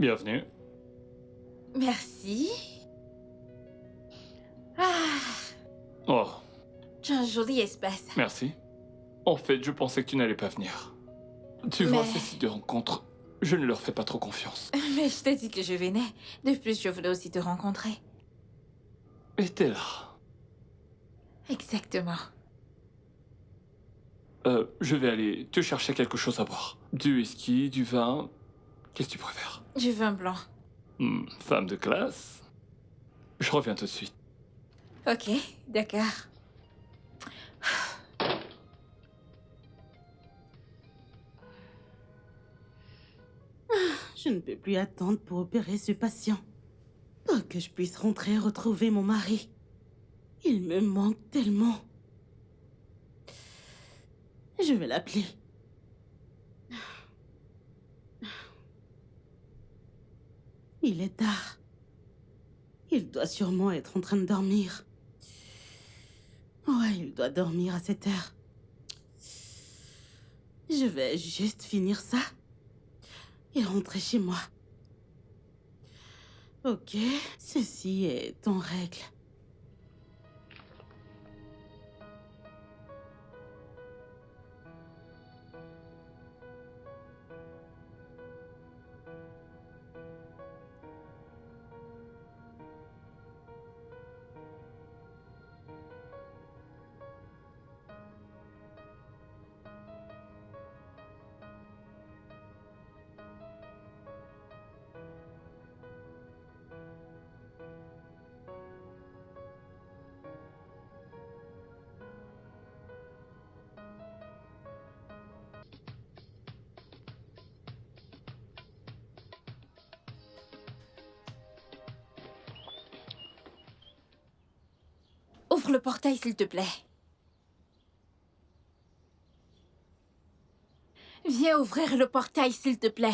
Bienvenue. Merci. Ah, Oh, tu as un joli espace. merci. En fait, je pensais que tu n'allais pas venir. Tu vois, ces sites de rencontres, je ne leur fais pas trop confiance. Mais je t'ai dit que je venais. De plus, je voulais aussi te rencontrer. Et t'es là. Exactement. Je vais aller te chercher quelque chose à boire. Du whisky, du vin. Qu'est-ce que tu préfères? Du vin blanc. Femme de classe. Je reviens tout de suite. Ok, d'accord. Je ne peux plus attendre pour opérer ce patient. Pour que je puisse rentrer et retrouver mon mari. Il me manque tellement. Je vais l'appeler. Il est tard. Il doit sûrement être en train de dormir. Ouais, il doit dormir à cette heure. Je vais juste finir ça et rentrer chez moi. Ok, ceci est en règle. Ouvre le portail, s'il te plaît. Viens ouvrir le portail, s'il te plaît.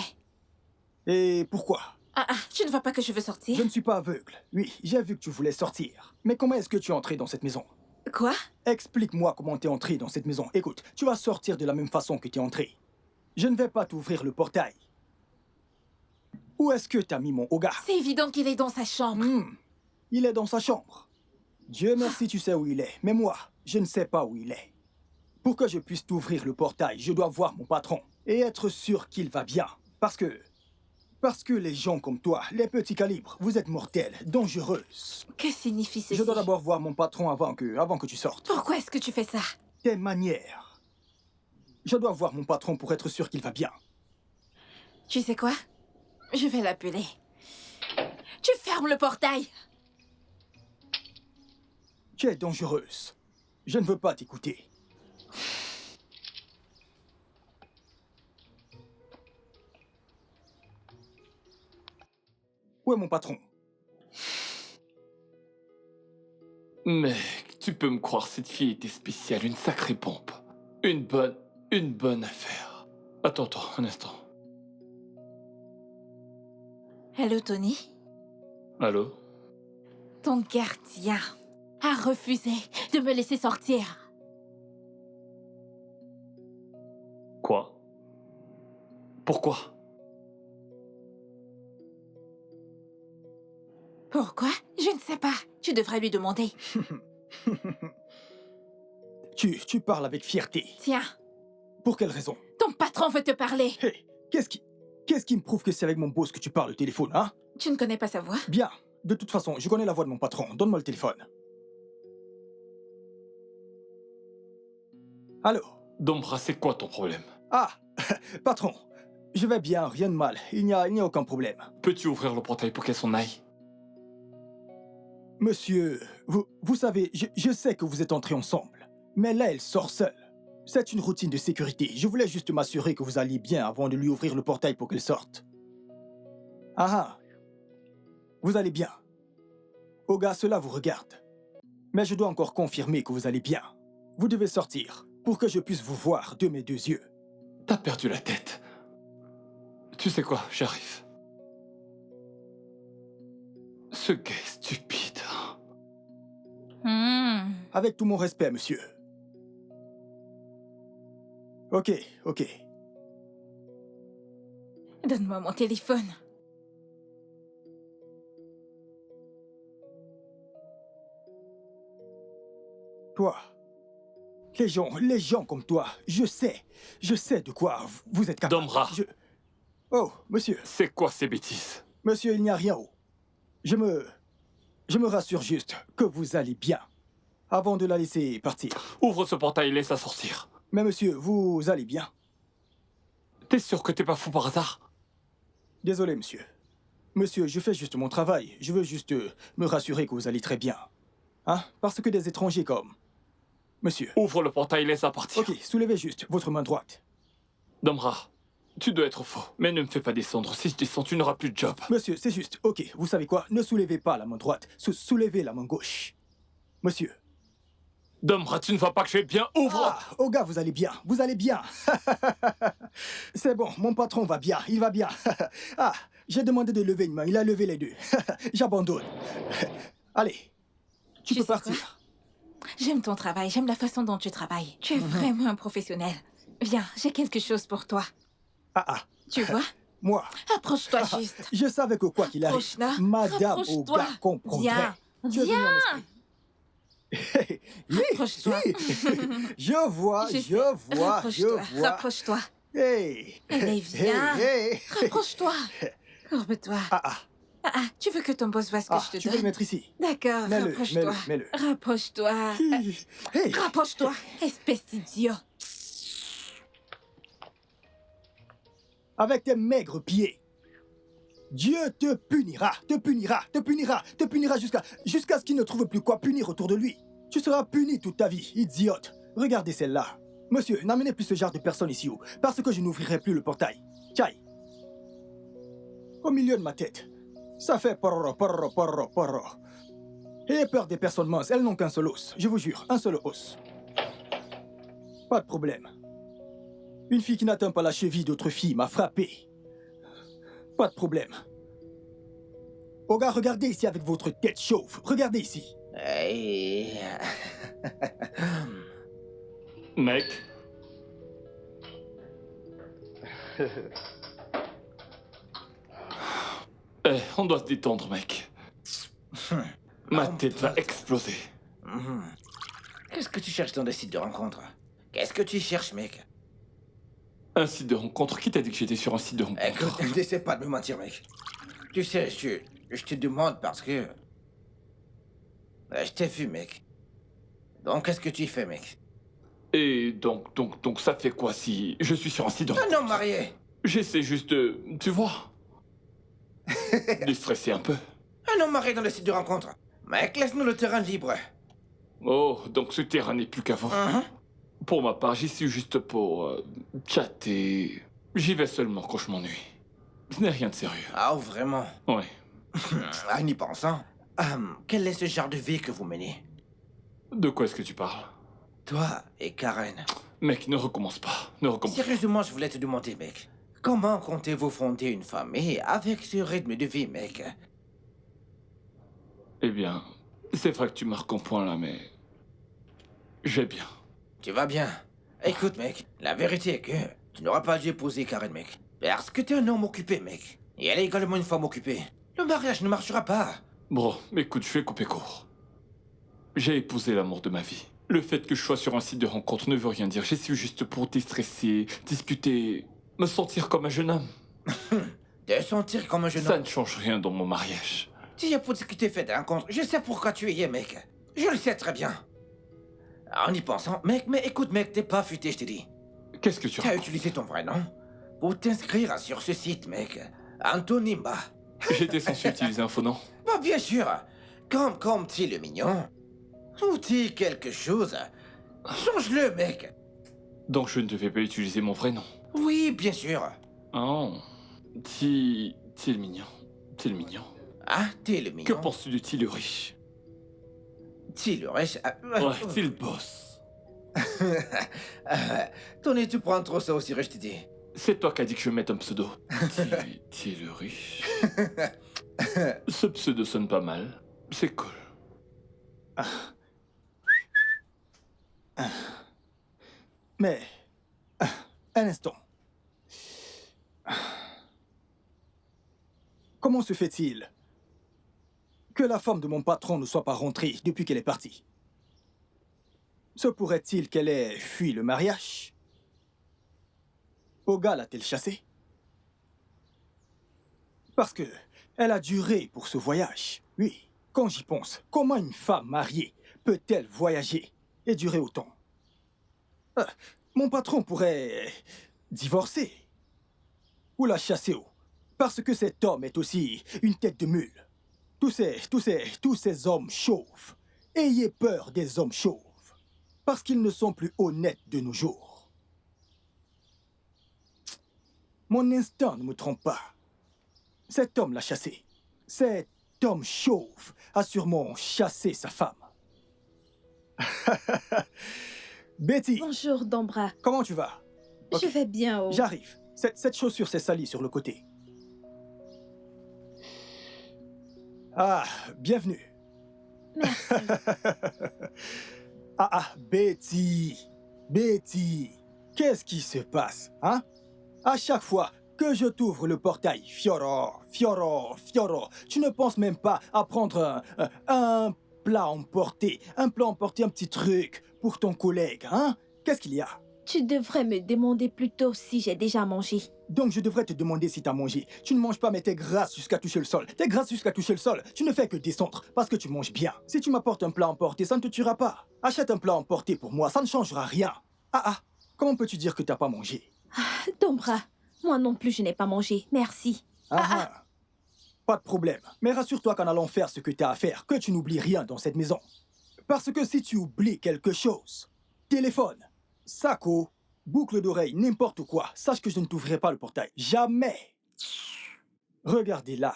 Et pourquoi? Tu ne vois pas que je veux sortir? Je ne suis pas aveugle. Oui, j'ai vu que tu voulais sortir. Mais comment est-ce que tu es entré dans cette maison? Quoi? Explique-moi comment t'es entré dans cette maison. Écoute, tu vas sortir de la même façon que t'es entré. Je ne vais pas t'ouvrir le portail. Où est-ce que t'as mis mon Oga? C'est évident qu'il est dans sa chambre. Il est dans sa chambre. Dieu merci, tu sais où il est. Mais moi, je ne sais pas où il est. Pour que je puisse t'ouvrir le portail, je dois voir mon patron et être sûr qu'il va bien. Parce que les gens comme toi, les petits calibres, vous êtes mortels, dangereuses. Que signifie ceci? Je dois d'abord voir mon patron avant que tu sortes. Pourquoi est-ce que tu fais ça? Tes manières. Je dois voir mon patron pour être sûr qu'il va bien. Tu sais quoi? Je vais l'appeler. Tu fermes le portail! Tu es dangereuse. Je ne veux pas t'écouter. Où est mon patron? Mec, tu peux me croire, cette fille était spéciale, une sacrée pompe. Une bonne affaire. Attends, un instant. Allô, Tony? Allô? Ton gardien a refusé de me laisser sortir. Quoi? Pourquoi? Pourquoi? Je ne sais pas. Tu devrais lui demander. Tu parles avec fierté. Tiens, Pour quelle raison? ton patron veut te parler. Hé, qu'est-ce qui me prouve que c'est avec mon boss que tu parles au téléphone, hein? Tu ne connais pas sa voix? Bien. De toute façon, je connais la voix de mon patron. Donne-moi le téléphone. Allô? Dombra, c'est quoi ton problème? Ah, patron. Je vais bien, rien de mal. Il n'y a aucun problème. Peux-tu ouvrir le portail pour qu'elle s'en aille? Monsieur, vous savez, je sais que vous êtes entrés ensemble. Mais là, elle sort seule. C'est une routine de sécurité. Je voulais juste m'assurer que vous alliez bien avant de lui ouvrir le portail pour qu'elle sorte. Ah. Vous allez bien. Oga, cela vous regarde. Mais je dois encore confirmer que vous allez bien. Vous devez sortir pour que je puisse vous voir de mes deux yeux. T'as perdu la tête. Tu sais quoi, j'arrive. Ce gars est stupide. Avec tout mon respect, monsieur. Ok. Donne-moi mon téléphone. Toi. Les gens comme toi, je sais de quoi vous êtes capable. Dombra. Oh, monsieur. C'est quoi ces bêtises? Monsieur, il n'y a rien. Je me rassure juste que vous allez bien. avant de la laisser partir. Ouvre ce portail et laisse-la sortir. Mais monsieur, vous allez bien? T'es sûr que t'es pas fou par hasard? Désolé, monsieur. Monsieur, je fais juste mon travail. Je veux juste me rassurer que vous allez très bien. Hein? Parce que des étrangers comme... Monsieur. Ouvre le portail et laisse-la partir. Ok, soulevez juste votre main droite. Domra, tu dois être faux. Mais ne me fais pas descendre. Si je descends, tu n'auras plus de job. Monsieur, c'est juste. Ok, vous savez quoi? Ne soulevez pas la main droite. Soulevez la main gauche. Monsieur. Domra, tu ne vois pas que je vais bien? Ouvre! Ah, oh gars, vous allez bien. Vous allez bien. C'est bon, mon patron va bien. Il va bien. Ah, j'ai demandé de lever une main. Il a levé les deux. J'abandonne. Allez, tu peux sais quoi? partir. J'aime ton travail, j'aime la façon dont tu travailles. Tu es vraiment un professionnel. Viens, j'ai quelque chose pour toi. Ah. Tu vois? Moi. Approche-toi juste. Je savais que quoi qu'il arrive, Approche-là. Madame Rapproche-toi. Oga comprendrait. Viens. Tu es venu en Viens. esprit. Rapproche-toi. Je vois, Je je sais. vois, Rapproche-toi. je vois. Rapproche-toi. Hey. Allez, viens. Hey. Rapproche-toi. Courbe-toi. Ah. Tu veux que ton boss voit ce que Ah, je te tu veux le donne? mettre ici. D'accord, Mets-le, rapproche-toi. mets-le. Rapproche-toi. Hey. Rapproche-toi, espèce d'idiot. Avec tes maigres pieds. Dieu te punira, te punira, te punira, te punira jusqu'à ce qu'il ne trouve plus quoi punir autour de lui. Tu seras puni toute ta vie, idiote. Regardez celle-là. Monsieur, n'amenez plus ce genre de personnes ici, parce que je n'ouvrirai plus le portail. Tchaï. Au milieu de ma tête. Ça fait porro, porro, porro, porro. Ayez peur des personnes minces, elles n'ont qu'un seul os. Je vous jure, un seul os. Pas de problème. Une fille qui n'atteint pas la cheville d'autre fille m'a frappé. Pas de problème. Oh gars, regardez ici avec votre tête chauve. Regardez ici. Hey. Mec. On doit se détendre, mec. Ma tête va exploser. Qu'est-ce que tu cherches dans des sites de rencontres? Qu'est-ce que tu cherches, mec? Un site de rencontre? Qui t'a dit que j'étais sur un site de rencontre? Écoute, n'essaie pas de me mentir, mec. Tu sais, je te demande parce que... Je t'ai vu, mec. Donc, qu'est-ce que tu fais, mec? Et donc ça fait quoi si je suis sur un site de rencontre? Un homme marié! J'essaie juste de... Tu vois? De stresser un peu. Un homme marié dans le site de rencontre. Mec, laisse-nous le terrain libre. Oh, donc ce terrain n'est plus qu'avant. Pour ma part, j'y suis juste pour chatter. J'y vais seulement quand je m'ennuie. Ce n'est rien de sérieux. Ah, vraiment? Ouais. En y pensant, quel est ce genre de vie que vous menez? De quoi est-ce que tu parles? Toi et Karen. Mec, ne recommence pas. Ne recommence pas. Sérieusement, je voulais te demander, mec. Comment comptez-vous fonder une famille avec ce rythme de vie, mec? Eh bien, c'est vrai que tu marques un point là, mais... Je vais bien. Tu vas bien. Écoute, mec, la vérité est que tu n'auras pas dû épouser Karen, mec. Parce que t'es un homme occupé, mec. Et elle est également une femme occupée. Le mariage ne marchera pas. Bro, écoute, je vais couper court. J'ai épousé l'amour de ma vie. Le fait que je sois sur un site de rencontre ne veut rien dire. J'y suis juste pour déstresser, discuter, me sentir comme un jeune homme. Te sentir comme un jeune Ça homme. ne change rien dans mon mariage. Tu y as pour discuter fait de rencontre. Je sais pourquoi tu y es, mec. Je le sais très bien. En y pensant, mec, mais écoute, mec, t'es pas futé, je t'ai dit. Qu'est-ce que tu Tu as racontes? utilisé ton vrai nom pour t'inscrire sur ce site, mec. Antonimba. J'étais censé utiliser un faux nom. Bah, bien sûr. Comme t'es le mignon. Ou t'es quelque chose. Change-le, mec. Donc je ne devais pas utiliser mon vrai nom. Oui, bien sûr. Oh. T'es le mignon. T'es le mignon. Ah, t'es le Que mignon. penses-tu de T'es le riche? T'es le riche. Ouais, t'es le boss. Tony, tu prends trop ça au sérieux, je te dis. C'est toi qui as dit que je mette un pseudo. T'es le riche. Ce pseudo sonne pas mal. C'est cool. Mais... un instant. Comment se fait-il que la femme de mon patron ne soit pas rentrée depuis qu'elle est partie? Se pourrait-il qu'elle ait fui le mariage? Oga l'a-t-elle chassée? Parce que elle a duré pour ce voyage. Oui, quand j'y pense, comment une femme mariée peut-elle voyager et durer autant? Mon patron pourrait divorcer ou la chasser, parce que cet homme est aussi une tête de mule. Tous ces hommes chauves, ayez peur des hommes chauves, parce qu'ils ne sont plus honnêtes de nos jours. Mon instinct ne me trompe pas. Cet homme l'a chassé. Cet homme chauve a sûrement chassé sa femme. Betty, Bonjour, Dombra. comment tu vas? Ok. Je vais bien, oh. J'arrive. Cette chaussure s'est salie sur le côté. Ah, bienvenue. Merci. Betty. Betty. Qu'est-ce qui se passe, hein? À chaque fois que je t'ouvre le portail, Fioro, tu ne penses même pas à prendre un plat emporté, un petit truc pour ton collègue, hein? Qu'est-ce qu'il y a? Tu devrais me demander plutôt si j'ai déjà mangé. Donc je devrais te demander si t'as mangé. Tu ne manges pas mais t'es grasse jusqu'à toucher le sol. T'es grasse jusqu'à toucher le sol. Tu ne fais que descendre parce que tu manges bien. Si tu m'apportes un plat emporté, ça ne te tuera pas. Achète un plat emporté pour moi, ça ne changera rien. Comment peux-tu dire que t'as pas mangé? Dombra, moi non plus je n'ai pas mangé. Merci. Pas de problème. Mais rassure-toi qu'en allant faire ce que t'as à faire, que tu n'oublies rien dans cette maison. Parce que si tu oublies quelque chose, téléphone, saco, boucle d'oreille, n'importe quoi, sache que je ne t'ouvrirai pas le portail. Jamais. Regardez là.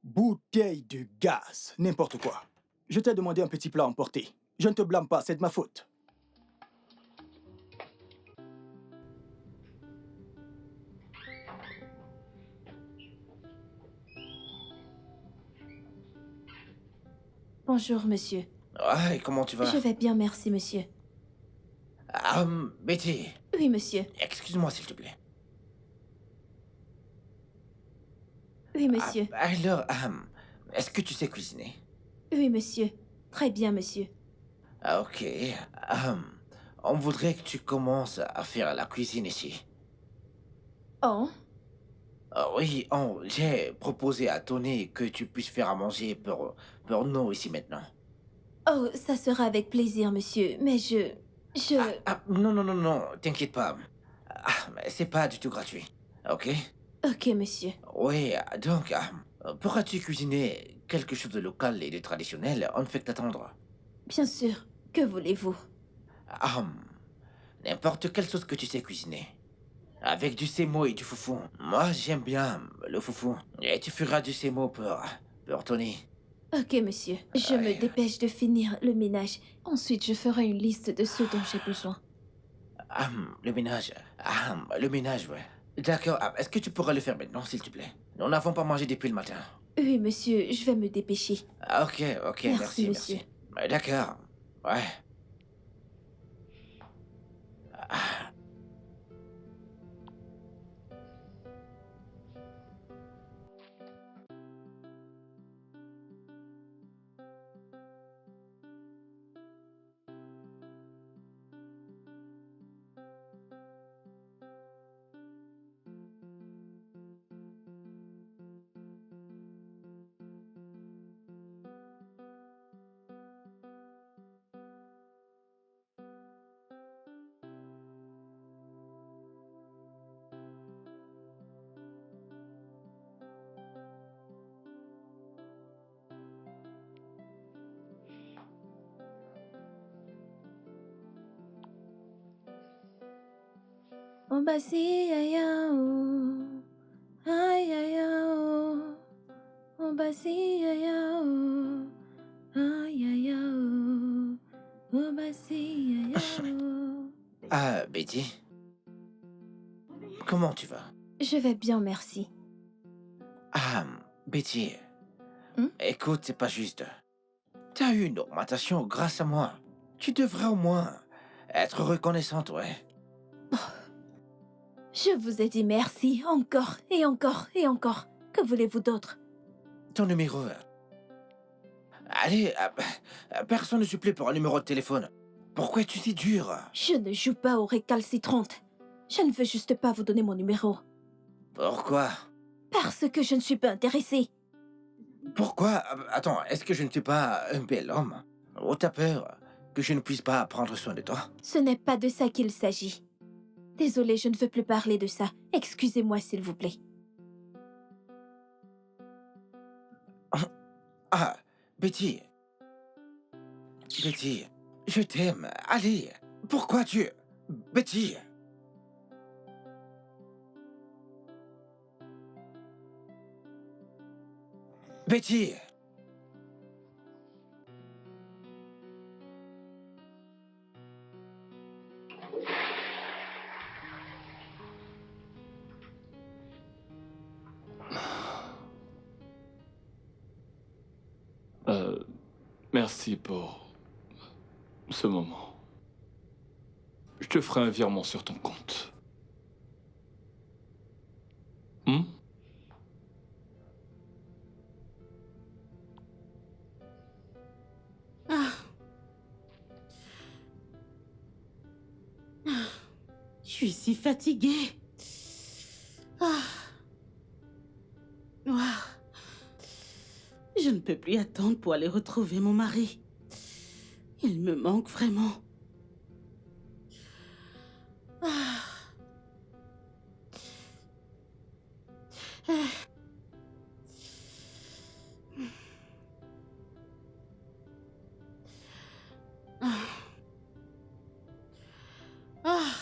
Bouteille de gaz, n'importe quoi. Je t'ai demandé un petit plat emporté. Je ne te blâme pas, c'est de ma faute. Bonjour, monsieur. Ouais, comment tu vas? Je vais bien, merci, monsieur. Betty, Oui, monsieur. excuse-moi s'il te plaît. Oui, monsieur. Alors, est-ce que tu sais cuisiner? Oui, monsieur. Très bien, monsieur. Ok. On voudrait que tu commences à faire la cuisine ici. Oh, Oui, j'ai proposé à Tony que tu puisses faire à manger pour nous ici maintenant. oh, ça sera avec plaisir, monsieur. Mais Non, t'inquiète pas. Mais c'est pas du tout gratuit, ok? Ok, monsieur. Oui, donc, pourras-tu cuisiner quelque chose de local et de traditionnel? On ne fait que t'attendre. Bien sûr. Que voulez-vous? N'importe quelle sauce que tu sais cuisiner. Avec du sémo et du foufou. Moi, j'aime bien le foufou. Et tu feras du sémo pour Tony. Ok, monsieur. Je me dépêche de finir le ménage. Ensuite, je ferai une liste de ce dont j'ai besoin. Le ménage. Le ménage, ouais. D'accord. Est-ce que tu pourras le faire maintenant, s'il te plaît? Nous n'avons pas mangé depuis le matin. Oui, monsieur. Je vais me dépêcher. Ok, Merci, merci. monsieur. D'accord. Ouais. Oh, bah si, aïe, oh. Aïe, aïe, oh. Oh, bah si, aïe, oh. Aïe, aïe, oh. Oh, bah si, aïe, oh. Betty? Comment tu vas? Je vais bien, merci. Betty. Hmm? Écoute, c'est pas juste. T'as eu une augmentation grâce à moi. Tu devrais au moins être reconnaissante, ouais. Je vous ai dit merci encore et encore et encore. Que voulez-vous d'autre? Ton numéro. Allez, personne ne supplée pour un numéro de téléphone. Pourquoi es-tu si dur? Je ne joue pas aux récalcitrantes. Je ne veux juste pas vous donner mon numéro. Pourquoi? Parce que je ne suis pas intéressée. Pourquoi? Attends, est-ce que je ne suis pas un bel homme? Ou t'as peur que je ne puisse pas prendre soin de toi? Ce n'est pas de ça qu'il s'agit. Désolée, je ne veux plus parler de ça. Excusez-moi, s'il vous plaît. Ah, Betty. Betty, je t'aime. Allez, pourquoi tu... Betty. Betty. Merci pour ce moment. Je te ferai un virement sur ton compte. Hmm? Je suis si fatiguée. Ah. Ah. Je ne peux plus attendre pour aller retrouver mon mari. Il me manque vraiment. Ah. Ah. Ah. Ah.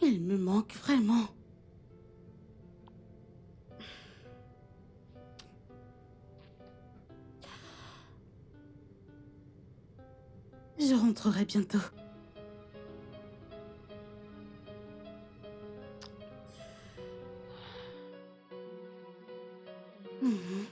Il me manque vraiment. Je rentrerai bientôt. Mhm.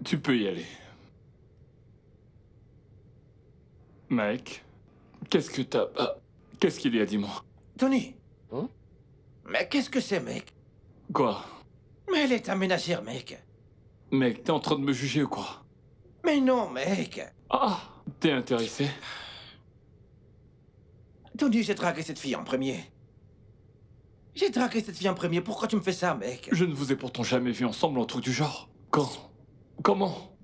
Tu peux y aller. Mike, qu'est-ce que t'as... qu'est-ce qu'il y a, dis-moi? Tony. Mais qu'est-ce que c'est, mec? Quoi? Mais elle est ta ménagère, mec. Mec, t'es en train de me juger ou quoi? Mais non, mec. Ah, t'es intéressé? Tony, j'ai dragué cette fille en premier. J'ai dragué cette fille en premier. Pourquoi tu me fais ça, mec? Je ne vous ai pourtant jamais vu ensemble, un truc du genre. Quand? Comment?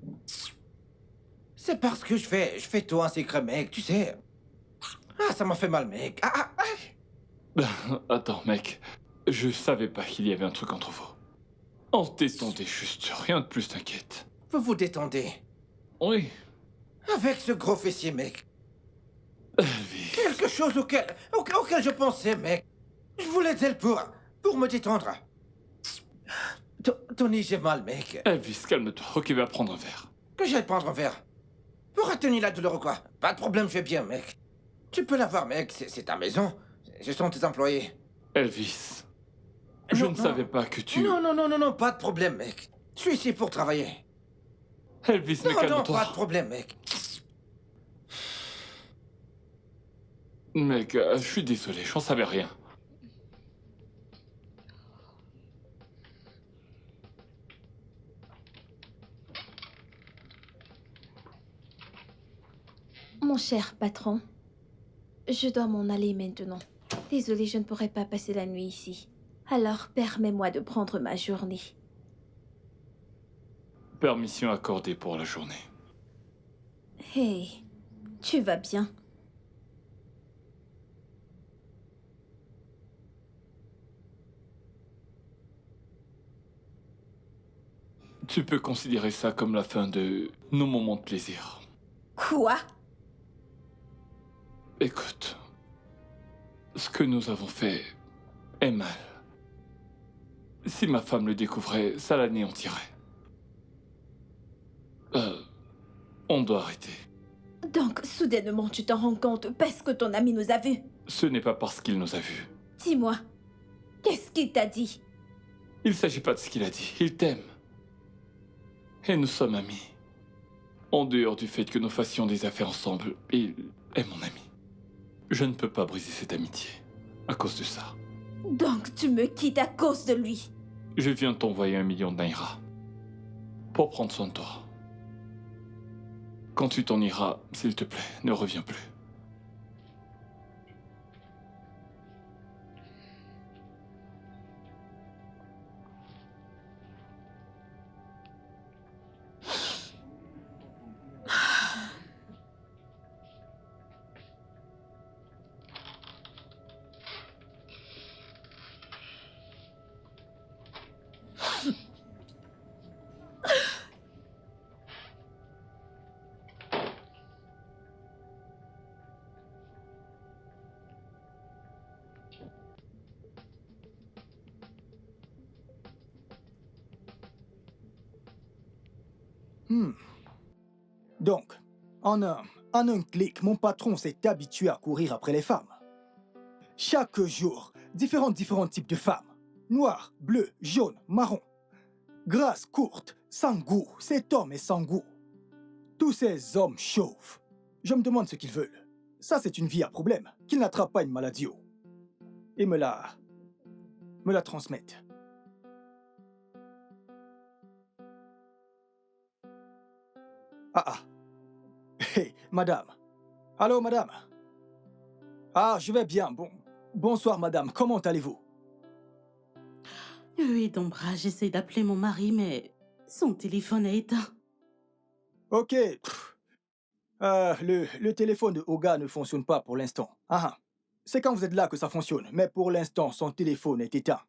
C'est parce que je fais tout un secret, mec, tu sais. Ah, ça m'a fait mal, mec. Attends, mec. Je savais pas qu'il y avait un truc entre vous. On se détendait juste, rien de plus, t'inquiète. Vous vous détendez. Oui. Avec ce gros fessier, mec. Elvis. Quelque chose auquel je pensais, mec. Je voulais d'elle pour me détendre. Tony, j'ai mal, mec. Elvis, calme-toi. Ok, va prendre un verre. Que j'aille prendre un verre. Pour atténuer la douleur ou quoi? Pas de problème, je vais bien, mec. Tu peux l'avoir, mec. C'est ta maison. Ce sont tes employés. Elvis. Je ne savais pas que tu... Non, pas de problème, mec. Je suis ici pour travailler. Elvis, mais Non, calme-toi. pas de problème, mec. Mec, je suis désolé, j'en savais rien. Mon cher patron, je dois m'en aller maintenant. Désolée, je ne pourrai pas passer la nuit ici. Alors, permets-moi de prendre ma journée. Permission accordée pour la journée. Hey, tu vas bien? Tu peux considérer ça comme la fin de nos moments de plaisir. Quoi? Écoute, ce que nous avons fait est mal. Si ma femme le découvrait, ça l'anéantirait. On doit arrêter. Donc, soudainement, tu t'en rends compte parce que ton ami nous a vus. Ce n'est pas parce qu'il nous a vus. Dis-moi, qu'est-ce qu'il t'a dit? Il ne s'agit pas de ce qu'il a dit. Il t'aime. Et nous sommes amis. En dehors du fait que nous fassions des affaires ensemble, il est mon ami. Je ne peux pas briser cette amitié à cause de ça. Donc, tu me quittes à cause de lui. Je viens de t'envoyer 1 million de naira pour prendre soin de toi. Quand tu t'en iras, s'il te plaît, ne reviens plus. Donc, en un clic, mon patron s'est habitué à courir après les femmes. Chaque jour, différents types de femmes. Noires, bleues, jaunes, marrons. Grasses, courtes, sans goût. Cet homme est sans goût. Tous ces hommes chauves. Je me demande ce qu'ils veulent. Ça, c'est une vie à problème. Qu'ils n'attrapent pas une maladie. Et me la transmettent. Ah. Hey, madame. Allô, madame. Ah, je vais bien. Bonsoir, madame. Comment allez-vous? Oui, Dombra, j'essaie d'appeler mon mari, mais son téléphone est éteint. Ok. Le téléphone de Oga ne fonctionne pas pour l'instant. Ah, c'est quand vous êtes là que ça fonctionne. Mais pour l'instant, son téléphone est éteint.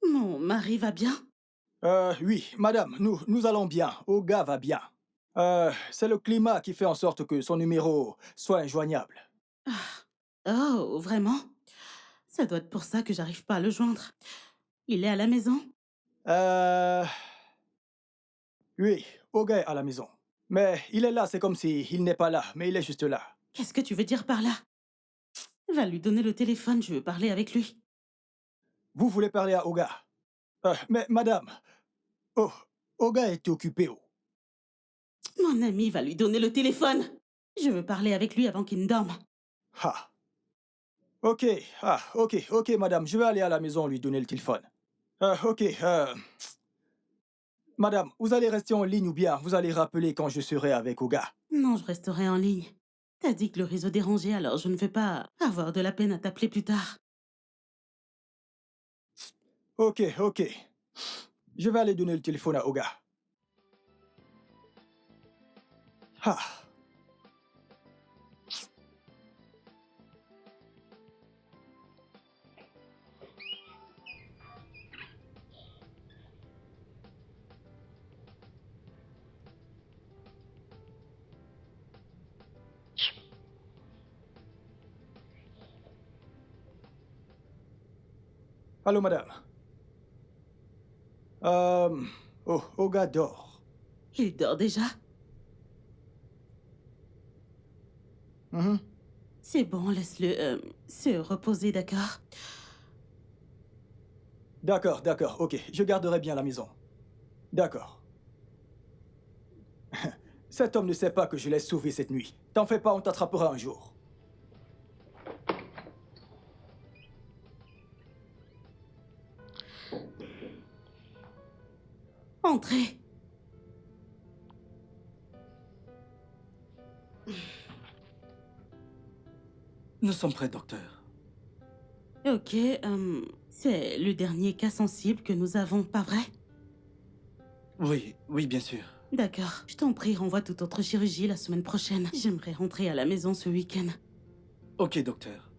Mon mari va bien? Oui, madame, nous allons bien. Oga va bien. C'est le climat qui fait en sorte que son numéro soit injoignable. Oh, vraiment? Ça doit être pour ça que j'arrive pas à le joindre. Il est à la maison? Oui, Oga est à la maison. Mais il est là, c'est comme si il n'est pas là, mais il est juste là. Qu'est-ce que tu veux dire par là? Va lui donner le téléphone, je veux parler avec lui. Vous voulez parler à Oga? Mais madame, Oga est occupé. Mon ami va lui donner le téléphone. Je veux parler avec lui avant qu'il ne dorme. Ah. Ok, ok, madame, je vais aller à la maison lui donner le téléphone. Madame, vous allez rester en ligne ou bien vous allez rappeler quand je serai avec Oga? Non, je resterai en ligne. T'as dit que le réseau dérangeait, alors je ne vais pas avoir de la peine à t'appeler plus tard. Ok. Je vais aller donner le téléphone à Oga. Ah. Allô, madame. Oga dort. Il dort déjà? C'est bon, laisse-le se reposer, d'accord? D'accord, ok. Je garderai bien la maison. D'accord. Cet homme ne sait pas que je l'ai sauvé cette nuit. T'en fais pas, on t'attrapera un jour. Entrez. Nous sommes prêts, docteur. Ok, c'est le dernier cas sensible que nous avons, pas vrai? Oui, oui, bien sûr. D'accord. Je t'en prie, renvoie toute autre chirurgie la semaine prochaine. J'aimerais rentrer à la maison ce week-end. Ok, docteur.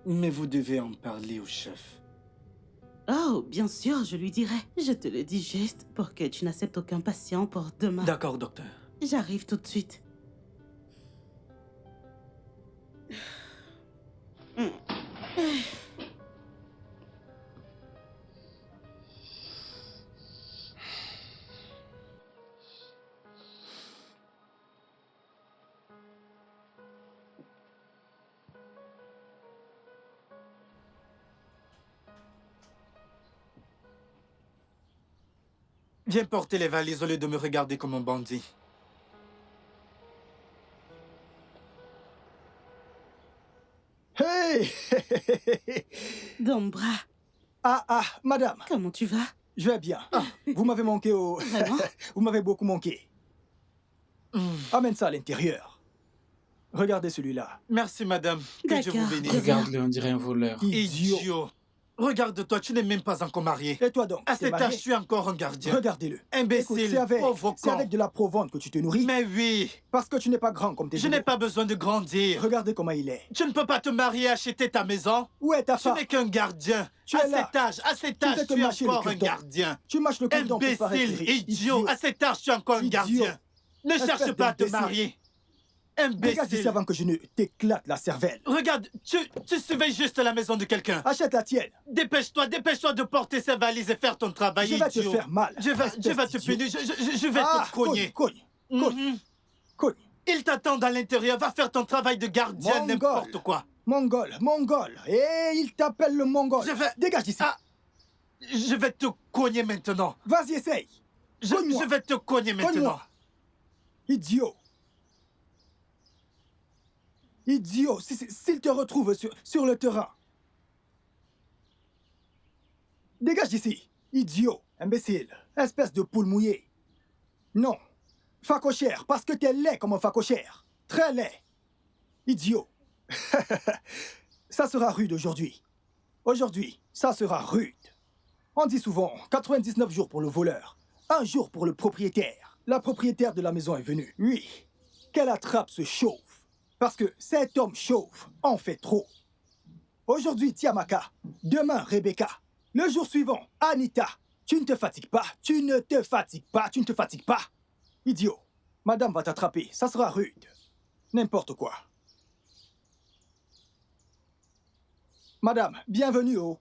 Mais vous devez en parler au chef. Oh, bien sûr, je lui dirai. Je te le dis juste pour que tu n'acceptes aucun patient pour demain. D'accord, docteur. J'arrive tout de suite. Viens porter les valises au lieu de me regarder comme un bandit. Hey! Dombra, Ah, madame, comment tu vas? je vais bien. Ah, vous m'avez manqué au... Vraiment? Vous m'avez beaucoup manqué. Amène ça à l'intérieur. Regardez celui-là. Merci, madame. Que Dieu vous D'accord. bénisse. Regarde-le, on dirait un voleur. Idiot. Idiot. Regarde-toi, tu n'es même pas encore marié. Et toi donc, À t'es cet marié? âge, je suis encore un gardien. Regardez-le. Imbécile, Écoute, pauvre c'est con. avec de la provente que tu te nourris. Mais oui, Parce que tu n'es pas grand comme tes je n'ai jumeaux. pas besoin de grandir. Regardez comment il est. Tu ne peux pas te marier et acheter ta maison. Où est ta Tu femme? n'es qu'un gardien. Tu à es là. cet Tu âge, fais que tu es mâcher le encore un cure-dent. gardien. Tu mâches le cordon pour paraître Imbécile, riche. idiot. À cet âge, tu es encore un Idiot. gardien. Ne Espèce cherche pas à te d'imbécile. marier. Dégage d'ici Imbécile. avant que je ne t'éclate la cervelle. Regarde, tu surveilles juste la maison de quelqu'un. Achète la tienne. Dépêche-toi de porter ces valises et faire ton travail, Je vais te idiot. faire mal. Je vais espèce te d'idiot. punir, je vais te cogner. Cogne. Mhm. Cogne. Il t'attend à l'intérieur, va faire ton travail de gardien, Mongol. n'importe quoi. Mongol. Et il t'appelle le Mongol. Je vais- Dégage d'ici. Ah. Je vais te cogner maintenant. Vas-y, essaye. Cogne-moi. Je vais te cogner maintenant. Cogne-moi. Idiot. Idiot. S'il te retrouve sur le terrain. Dégage d'ici. Idiot. Imbécile. Espèce de poule mouillée. Non. Facochère, parce que t'es laid comme un facochère. Très laid. Idiot. Ça sera rude aujourd'hui. Aujourd'hui, ça sera rude. On dit souvent 99 jours pour le voleur, 1 jour pour le propriétaire. La propriétaire de la maison est venue. Oui, qu'elle attrape ce chauve. Parce que cet homme chauve en fait trop. Aujourd'hui, Tiamaka. Demain, Rebecca. Le jour suivant, Anita. Tu ne te fatigues pas. Tu ne te fatigues pas. Tu ne te fatigues pas. Idiot. Madame va t'attraper. Ça sera rude. N'importe quoi. Madame, bienvenue au...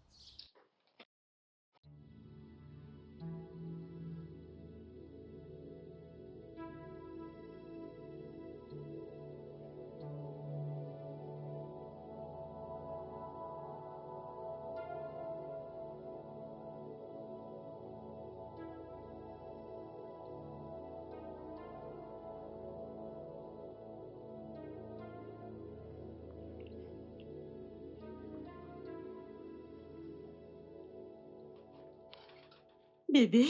Bébé?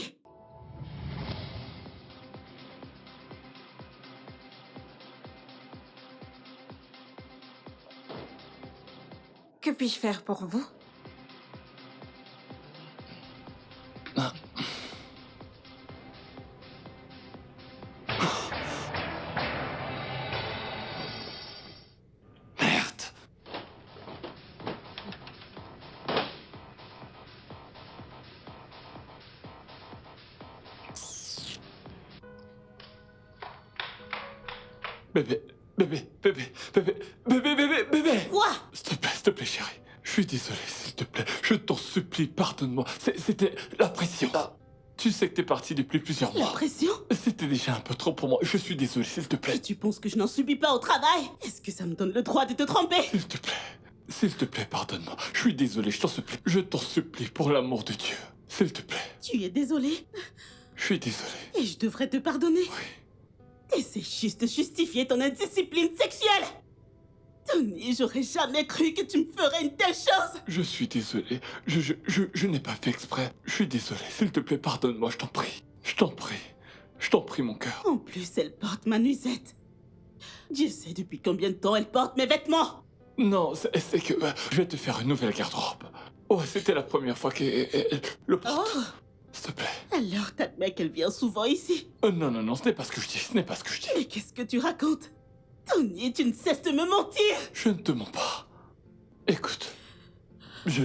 Que puis-je faire pour vous? Merde. Bébé. Quoi? S'il te plaît, chérie. Je suis désolé, s'il te plaît. Je t'en supplie, pardonne-moi. C'était la pression. Tu sais que t'es parti depuis plusieurs La mois. pression? C'était déjà un peu trop pour moi. Je suis désolé, s'il te Et plaît. tu penses que je n'en subis pas au travail? Est-ce que ça me donne le droit de te tromper? S'il te plaît. S'il te plaît, pardonne-moi. Je suis désolé, je t'en supplie. Je t'en supplie, pour l'amour de Dieu. S'il te plaît. Tu es désolé? Je suis désolé. Et je devrais te pardonner? Oui. Et c'est juste justifier ton indiscipline sexuelle! Tony, j'aurais jamais cru que tu me ferais une telle chose! Je suis désolé. Je n'ai pas fait exprès. Je suis désolé. S'il te plaît, pardonne-moi, je t'en prie. Je t'en prie, mon cœur. En plus, elle porte ma nuisette. Dieu sait depuis combien de temps elle porte mes vêtements. Non, c'est que je vais te faire une nouvelle garde-robe. Oh, c'était la première fois qu'elle le porte. Oh, S'il te plaît. alors t'admets qu'elle vient souvent ici. Non, non, non, ce n'est pas ce que je dis, ce n'est pas ce que je dis. Mais qu'est-ce que tu racontes? Tony, tu ne cesses de me mentir. Je ne te mens pas. Écoute, je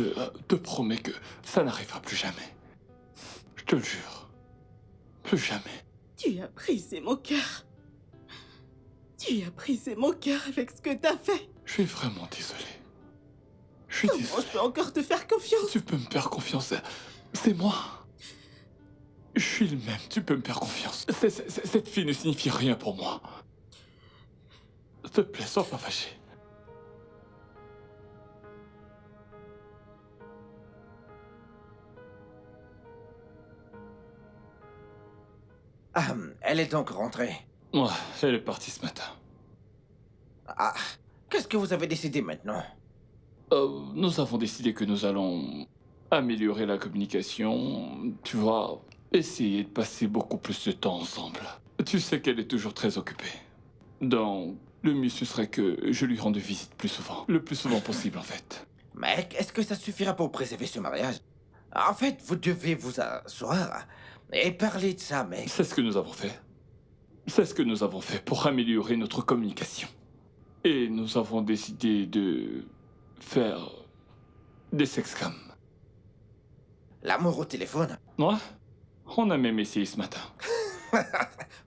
te promets que ça n'arrivera plus jamais. Je te le jure. Plus jamais. Tu as brisé mon cœur. Tu as brisé mon cœur avec ce que t'as fait. Je suis vraiment désolé. Je suis Comment désolé. je peux encore te faire confiance? Tu peux me faire confiance. C'est moi. Je suis le même. Tu peux me faire confiance. Cette fille ne signifie rien pour moi. S'il te plaît, sois pas fâché. Ah, elle est donc rentrée. Ouais, elle est partie ce matin. Ah, qu'est-ce que vous avez décidé maintenant? Nous avons décidé que nous allons améliorer la communication, tu vois, essayer de passer beaucoup plus de temps ensemble. Tu sais qu'elle est toujours très occupée. Donc, le mieux ce serait que je lui rende visite plus souvent. Le plus souvent possible, en fait. Mec, est-ce que ça suffira pour préserver ce mariage? En fait, vous devez vous asseoir et parler de ça, mec. C'est ce que nous avons fait. C'est ce que nous avons fait pour améliorer notre communication. Et nous avons décidé de faire des sexcams. L'amour au téléphone? Ouais, on a même essayé ce matin.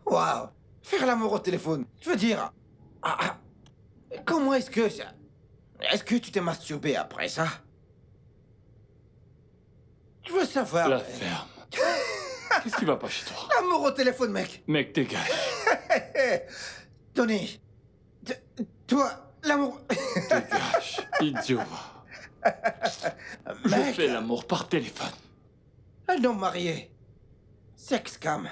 Waouh! Faire l'amour au téléphone, je veux dire... comment est-ce que ça... Est-ce que tu t'es masturbé après ça? Je veux savoir... La ferme. Qu'est-ce qui va pas chez toi? L'amour au téléphone, mec! Mec, dégage. Tony, toi, l'amour... Dégage, idiot. Je Mec, fais l'amour par téléphone. un homme marié. Sexcam.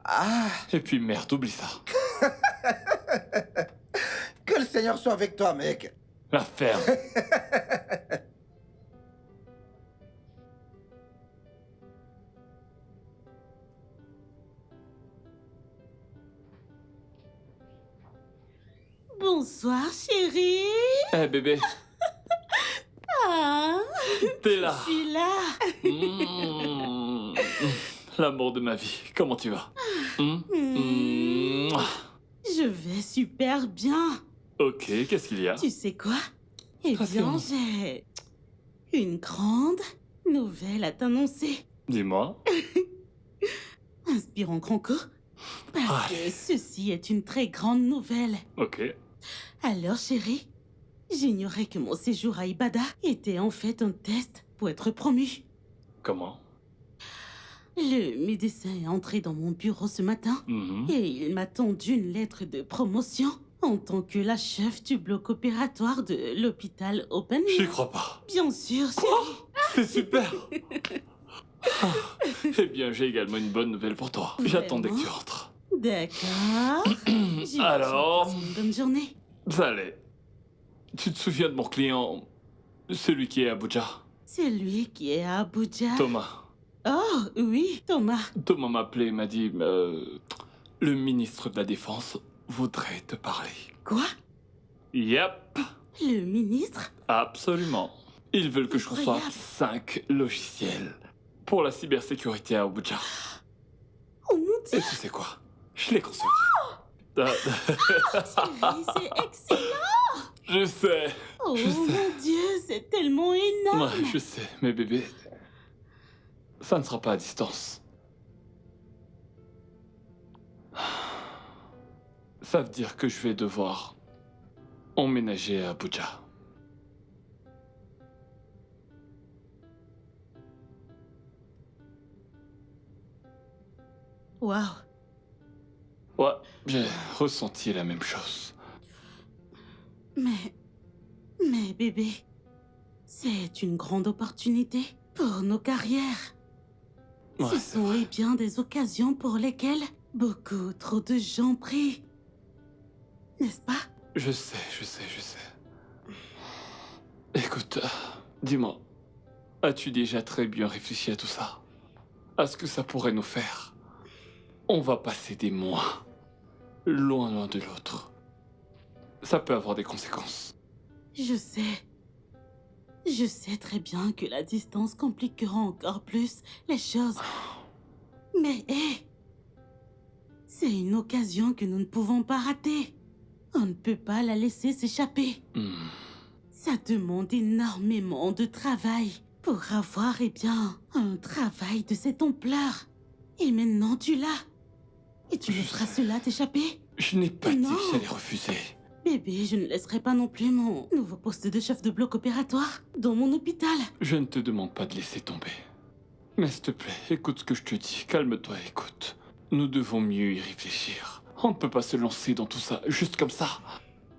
Ah, Et puis merde, oublie ça. que le Seigneur soit avec toi, mec. La ferme. Bonsoir, chérie. Eh bébé, Ah, t'es là. je suis là. Mmh. L'amour de ma vie, comment tu vas? Je vais super bien. Ok, qu'est-ce qu'il y a? Tu sais quoi? Eh bien, Rassure-moi. j'ai une grande nouvelle à t'annoncer. Dis-moi. Inspirons Cronco. Parce que ceci est une très grande nouvelle. Ok. Alors, chérie, j'ignorais que mon séjour à Ibada était en fait un test pour être promu. Comment? Le médecin est entré dans mon bureau ce matin Mhm. et il m'a tendu une lettre de promotion en tant que la chef du bloc opératoire de l'hôpital Open. J'y crois pas. Bien sûr, chérie. C'est super. Eh bien, j'ai également une bonne nouvelle pour toi. J'attendais que tu rentres. D'accord. J'imagine Alors que c'est une bonne journée. Ça allait. Tu te souviens de mon client, celui qui est à Abuja? C'est lui qui est à Abuja. Thomas. Oh, oui, Thomas. Thomas m'a appelé et m'a dit le ministre de la Défense voudrait te parler. Quoi? Yep, Le ministre? absolument. Ils veulent que je reçoive Incroyable. 5 logiciels pour la cybersécurité à Abuja. Oh mon Et Dieu, tu sais quoi? Je les concevrai. chérie, c'est excellent. Je sais. Oh Je sais. mon Dieu, c'est tellement énorme. Ouais, je sais, mais bébé, ça ne sera pas à distance. Ça veut dire que je vais devoir emménager à Abuja. Waouh. Ouais, j'ai ressenti la même chose. Mais bébé, c'est une grande opportunité pour nos carrières. Ouais, Ce c'est sont vrai. eh bien des occasions pour lesquelles beaucoup trop de gens prient. N'est-ce pas? Je sais. Écoute, dis-moi, as-tu déjà très bien réfléchi à tout ça? À ce que ça pourrait nous faire? On va passer des mois, loin de l'autre. Ça peut avoir des conséquences. Je sais. Je sais très bien que la distance compliquera encore plus les choses. Mais hé, c'est une occasion que nous ne pouvons pas rater. On ne peut pas la laisser s'échapper. Ça demande énormément de travail pour avoir, un travail de cette ampleur. Et maintenant tu l'as. Et tu laisseras cela t'échapper? Je n'ai pas dit Non. que j'allais refuser. Bébé, je ne laisserai pas non plus mon nouveau poste de chef de bloc opératoire dans mon hôpital. Je ne te demande pas de laisser tomber. Mais s'il te plaît, écoute ce que je te dis. Calme-toi, écoute. Nous devons mieux y réfléchir. On ne peut pas se lancer dans tout ça juste comme ça.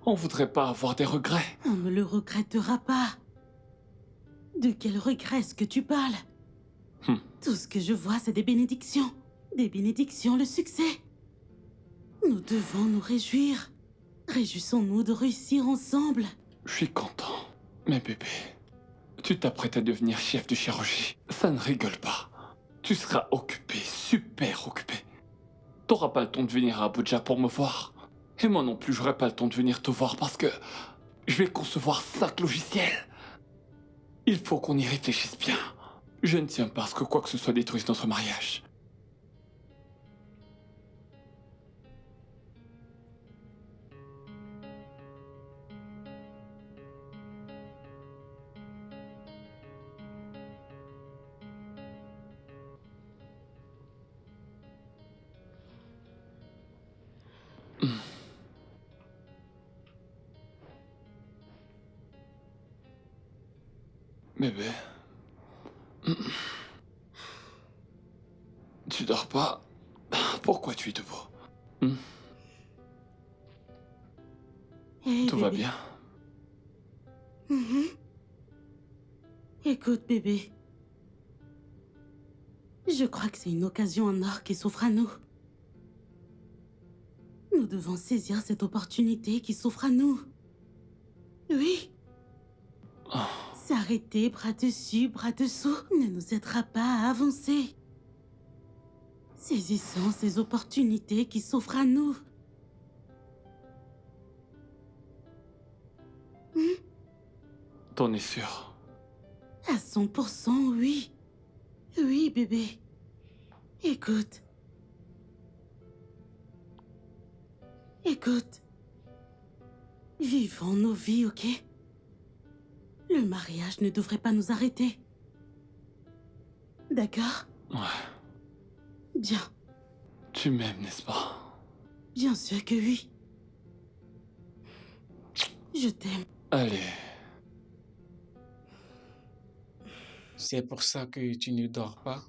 On voudrait pas avoir des regrets. On ne le regrettera pas. De quel regret est-ce que tu parles? Tout ce que je vois, c'est des bénédictions. Des bénédictions, le succès. Nous devons nous réjouir. Réjouissons-nous de réussir ensemble. Je suis content. Mais bébé, tu t'apprêtes à devenir chef de chirurgie. Ça ne rigole pas. Tu seras occupé, super occupé. T'auras pas le temps de venir à Abuja pour me voir. Et moi non plus, j'aurai pas le temps de venir te voir parce que je vais concevoir 5 logiciels. Il faut qu'on y réfléchisse bien. Je ne tiens pas à ce que quoi que ce soit détruise notre mariage. Bébé. Tu dors pas? Pourquoi tu es debout? Hey, Tout va bébé. bien? Écoute, bébé. Je crois que c'est une occasion en or qui s'offre à nous. Nous devons saisir cette opportunité qui s'offre à nous. Oui. S'arrêter bras dessus, bras dessous ne nous aidera pas à avancer. Saisissons ces opportunités qui s'offrent à nous. T'en es sûr? À 100%, oui. Oui, bébé. Écoute. Écoute. Vivons nos vies, ok? Le mariage ne devrait pas nous arrêter. D'accord? Ouais. Bien. Tu m'aimes, n'est-ce pas? Bien sûr que oui. Je t'aime. Allez. C'est pour ça que tu ne dors pas?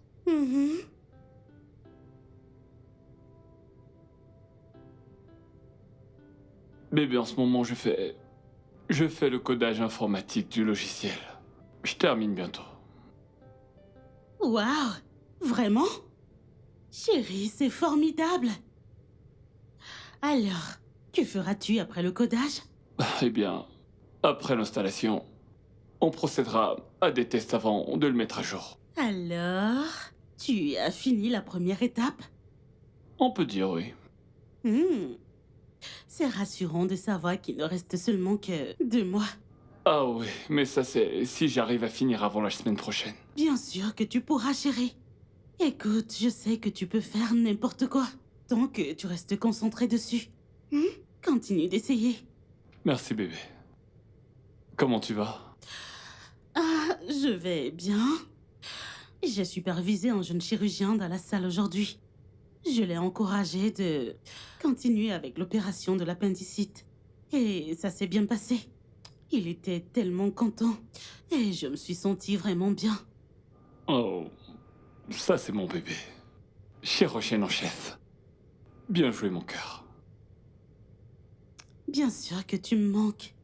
Bébé, en ce moment, je fais le codage informatique du logiciel. Je termine bientôt. Waouh! Vraiment? Chérie, c'est formidable. Alors, que feras-tu après le codage? Eh bien, après l'installation, on procédera à des tests avant de le mettre à jour. Alors, tu as fini la première étape? On peut dire oui. C'est rassurant de savoir qu'il ne reste seulement que 2 mois. Ah oui, mais ça c'est si j'arrive à finir avant la semaine prochaine. Bien sûr que tu pourras, chérie. Écoute, je sais que tu peux faire n'importe quoi, tant que tu restes concentré dessus. Continue d'essayer. Merci bébé. Comment tu vas? Ah, je vais bien. J'ai supervisé un jeune chirurgien dans la salle aujourd'hui. Je l'ai encouragé de continuer avec l'opération de l'appendicite. Et ça s'est bien passé. Il était tellement content. Et je me suis sentie vraiment bien. Oh, ça c'est mon bébé. Chirurgien en chef. Bien joué mon cœur. Bien sûr que tu me manques.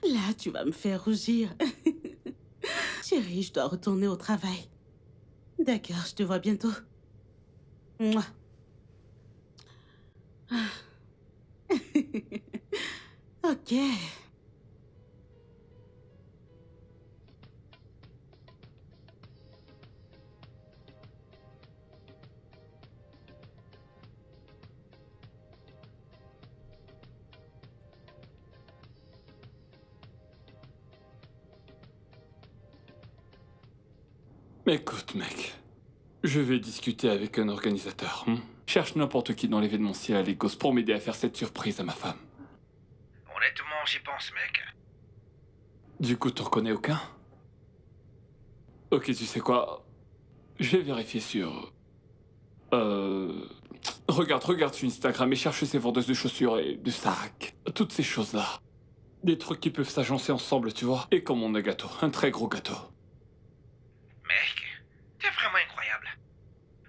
Là, tu vas me faire rougir. Chérie, je dois retourner au travail. D'accord, je te vois bientôt. Mouah. Ok. Écoute, mec. Je vais discuter avec un organisateur. Cherche n'importe qui dans l'événementiel à Lagos pour m'aider à faire cette surprise à ma femme. Honnêtement, j'y pense, mec. Du coup, t'en connais aucun? Ok, tu sais quoi? Je vais vérifier sur... Regarde sur Instagram et cherche ces vendeuses de chaussures et de sacs. Toutes ces choses-là. Des trucs qui peuvent s'agencer ensemble, tu vois. Et comme on a un gâteau, un très gros gâteau. Mec, t'es vraiment incroyable.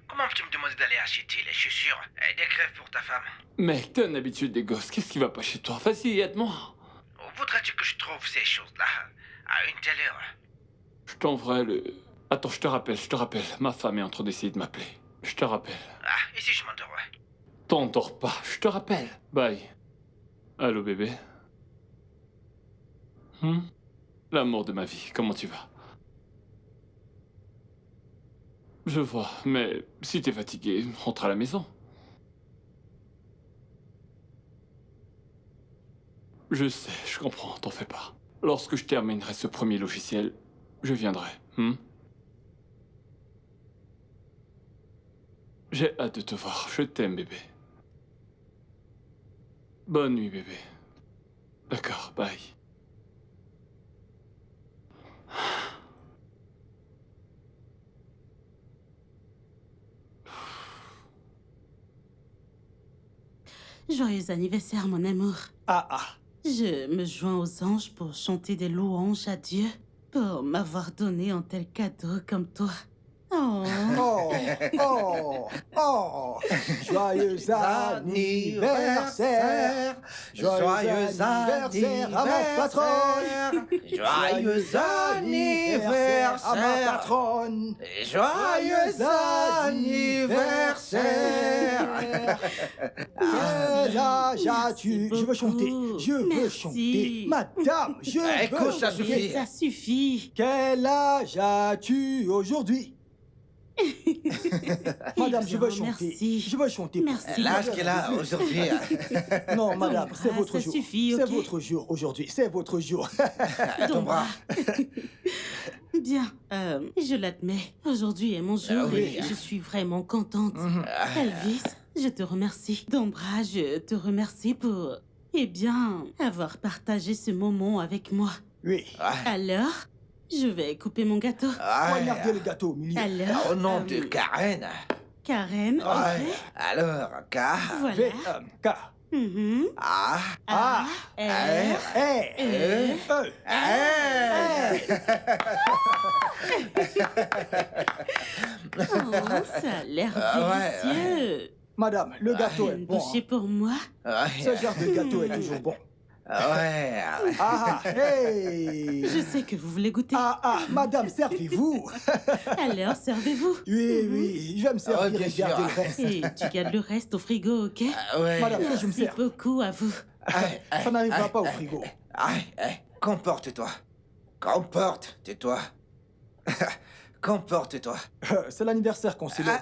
Comment tu me demandes d'aller acheter les chaussures et des crèves pour ta femme? Mec, t'es un habitué des gosses, qu'est-ce qui va pas chez toi? Vas-y, aide-moi. Où voudrais-tu que je trouve ces choses-là à une telle heure? Je t'enverrai le... Attends, je te rappelle. Ma femme est en train d'essayer de m'appeler. Je te rappelle. Ah, et si je m'endors? T'endors pas, je te rappelle. Bye. Allô, bébé? L'amour de ma vie, comment tu vas? Je vois, mais si t'es fatigué, rentre à la maison. Je sais, je comprends, t'en fais pas. Lorsque je terminerai ce premier logiciel, je viendrai. J'ai hâte de te voir, je t'aime, bébé. Bonne nuit, bébé. D'accord, bye. Joyeux anniversaire, mon amour. Je me joins aux anges pour chanter des louanges à Dieu pour m'avoir donné un tel cadeau comme toi. Joyeux anniversaire. Joyeux anniversaire à ma patronne. Joyeux anniversaire à ma patronne. Joyeux anniversaire. Quel âge as-tu? Je veux chanter. Je veux chanter. Madame, je veux Écoute, ça chanter. suffit. Ça suffit. Quel âge as-tu aujourd'hui? Madame, je veux chanter. Merci. Je veux chanter. Merci. L'âge qu'elle a aujourd'hui. Non, madame, c'est bras, votre ça jour. suffit, C'est ok? votre jour aujourd'hui. C'est votre jour. Ton bras. Bien, je l'admets. Aujourd'hui est mon jour Ah oui. et je suis vraiment contente. Elvis, je te remercie. Dombra, je te remercie pour, avoir partagé ce moment avec moi. Oui. Alors, je vais couper mon gâteau. Poignardez le gâteau au milieu. Alors, Au nom de Karen. Karen, Ouais. Alors, K. voilà. K. Mhm. A. A, R, E. Oh, ça a l'air ouais. délicieux. Madame, le gâteau est Une bon. bouchée pour moi. Ce genre de gâteau est toujours bon. Ouais. Hey. Je sais que vous voulez goûter. Madame, servez-vous. Alors, servez-vous. Oui, je vais me servir bien et sûr. garder le reste. Et tu gardes le reste au frigo, ok? Ouais. Madame, que je me Merci sers. beaucoup à vous. Ça n'arrivera pas au frigo. Comporte-toi. Comporte-toi. Comporte-toi. C'est l'anniversaire qu'on célèbre.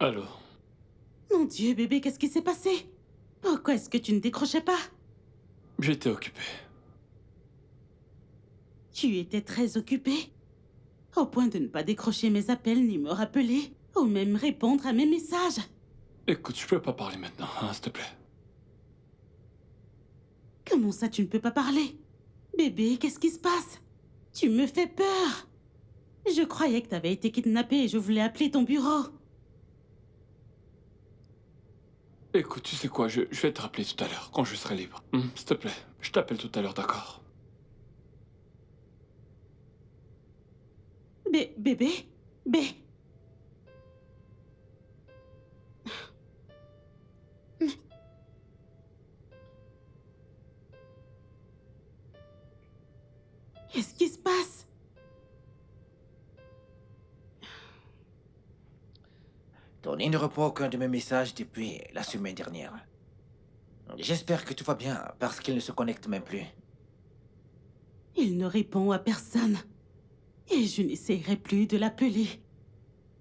Allô? Mon Dieu, bébé, qu'est-ce qui s'est passé? Pourquoi est-ce que tu ne décrochais pas? J'étais occupé. Tu étais très occupé? Au point de ne pas décrocher mes appels ni me rappeler, ou même répondre à mes messages. Écoute, je peux pas parler maintenant, hein, s'il te plaît. Comment ça, tu ne peux pas parler? Bébé, qu'est-ce qui se passe? Tu me fais peur. Je croyais que t'avais été kidnappé et je voulais appeler ton bureau. Écoute, tu sais quoi, je vais te rappeler tout à l'heure, quand je serai libre. S'il te plaît, je t'appelle tout à l'heure, d'accord? Bébé? Qu'est-ce qui se passe? Tony ne répond aucun de mes messages depuis la semaine dernière. J'espère que tout va bien, parce qu'il ne se connecte même plus. Il ne répond à personne. Et je n'essayerai plus de l'appeler.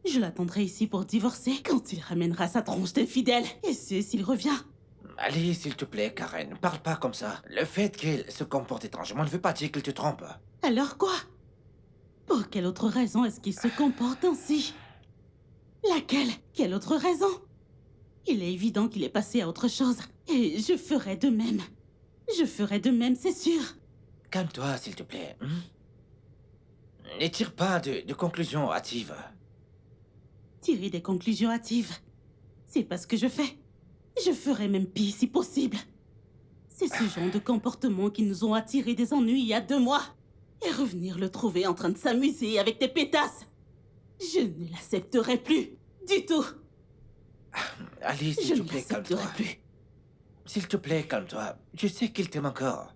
Je l'attendrai ici pour divorcer quand il ramènera sa tronche d'infidèle. Et ce, s'il revient. Allez, s'il te plaît, Karen, ne parle pas comme ça. Le fait qu'il se comporte étrangement ne veut pas dire qu'il te trompe. Alors quoi? Pour quelle autre raison est-ce qu'il se comporte ainsi? Laquelle? Quelle autre raison? Il est évident qu'il est passé à autre chose. Et je ferai de même. Je ferai de même, c'est sûr. Calme-toi, s'il te plaît. Ne tire pas de conclusions hâtives. Tirer des conclusions hâtives. C'est pas ce que je fais. Je ferai même pire si possible. C'est ce genre de comportement qui nous ont attiré des ennuis il y a 2 mois. Et revenir le trouver en train de s'amuser avec des pétasses. Je ne l'accepterai plus. Du tout. Allez, s'il te plaît, calme-toi. Plus. S'il te plaît, calme-toi. Je sais qu'il t'aime encore.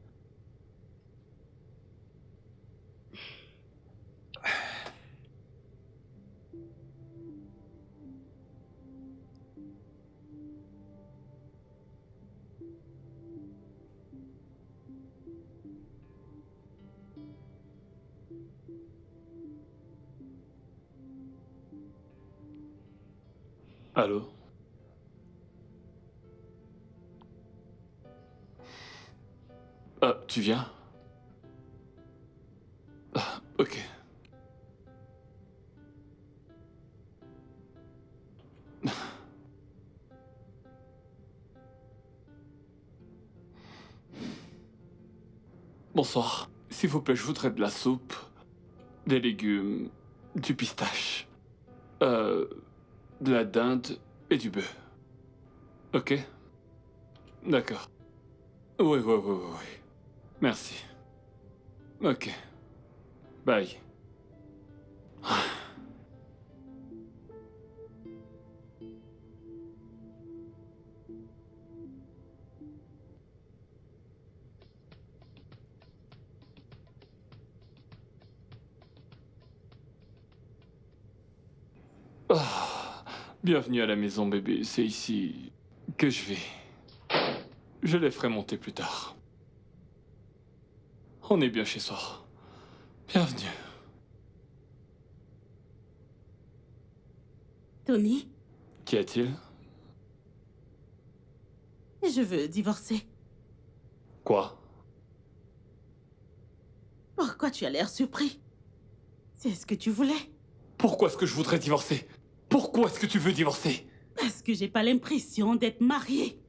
Allô? Tu viens? Ok. Bonsoir. S'il vous plaît, je voudrais de la soupe, des légumes, du pistache, de la dinde et du bœuf. Ok? D'accord. Oui. Merci. Ok. Bye. Bienvenue à la maison, bébé. C'est ici que je vais. Je les ferai monter plus tard. On est bien chez soi. Bienvenue. Tony, Qu'y a-t-il? je veux divorcer. Quoi? Pourquoi tu as l'air surpris? C'est ce que tu voulais? Pourquoi est-ce que je voudrais divorcer? Pourquoi est-ce que tu veux divorcer? Parce que j'ai pas l'impression d'être mariée.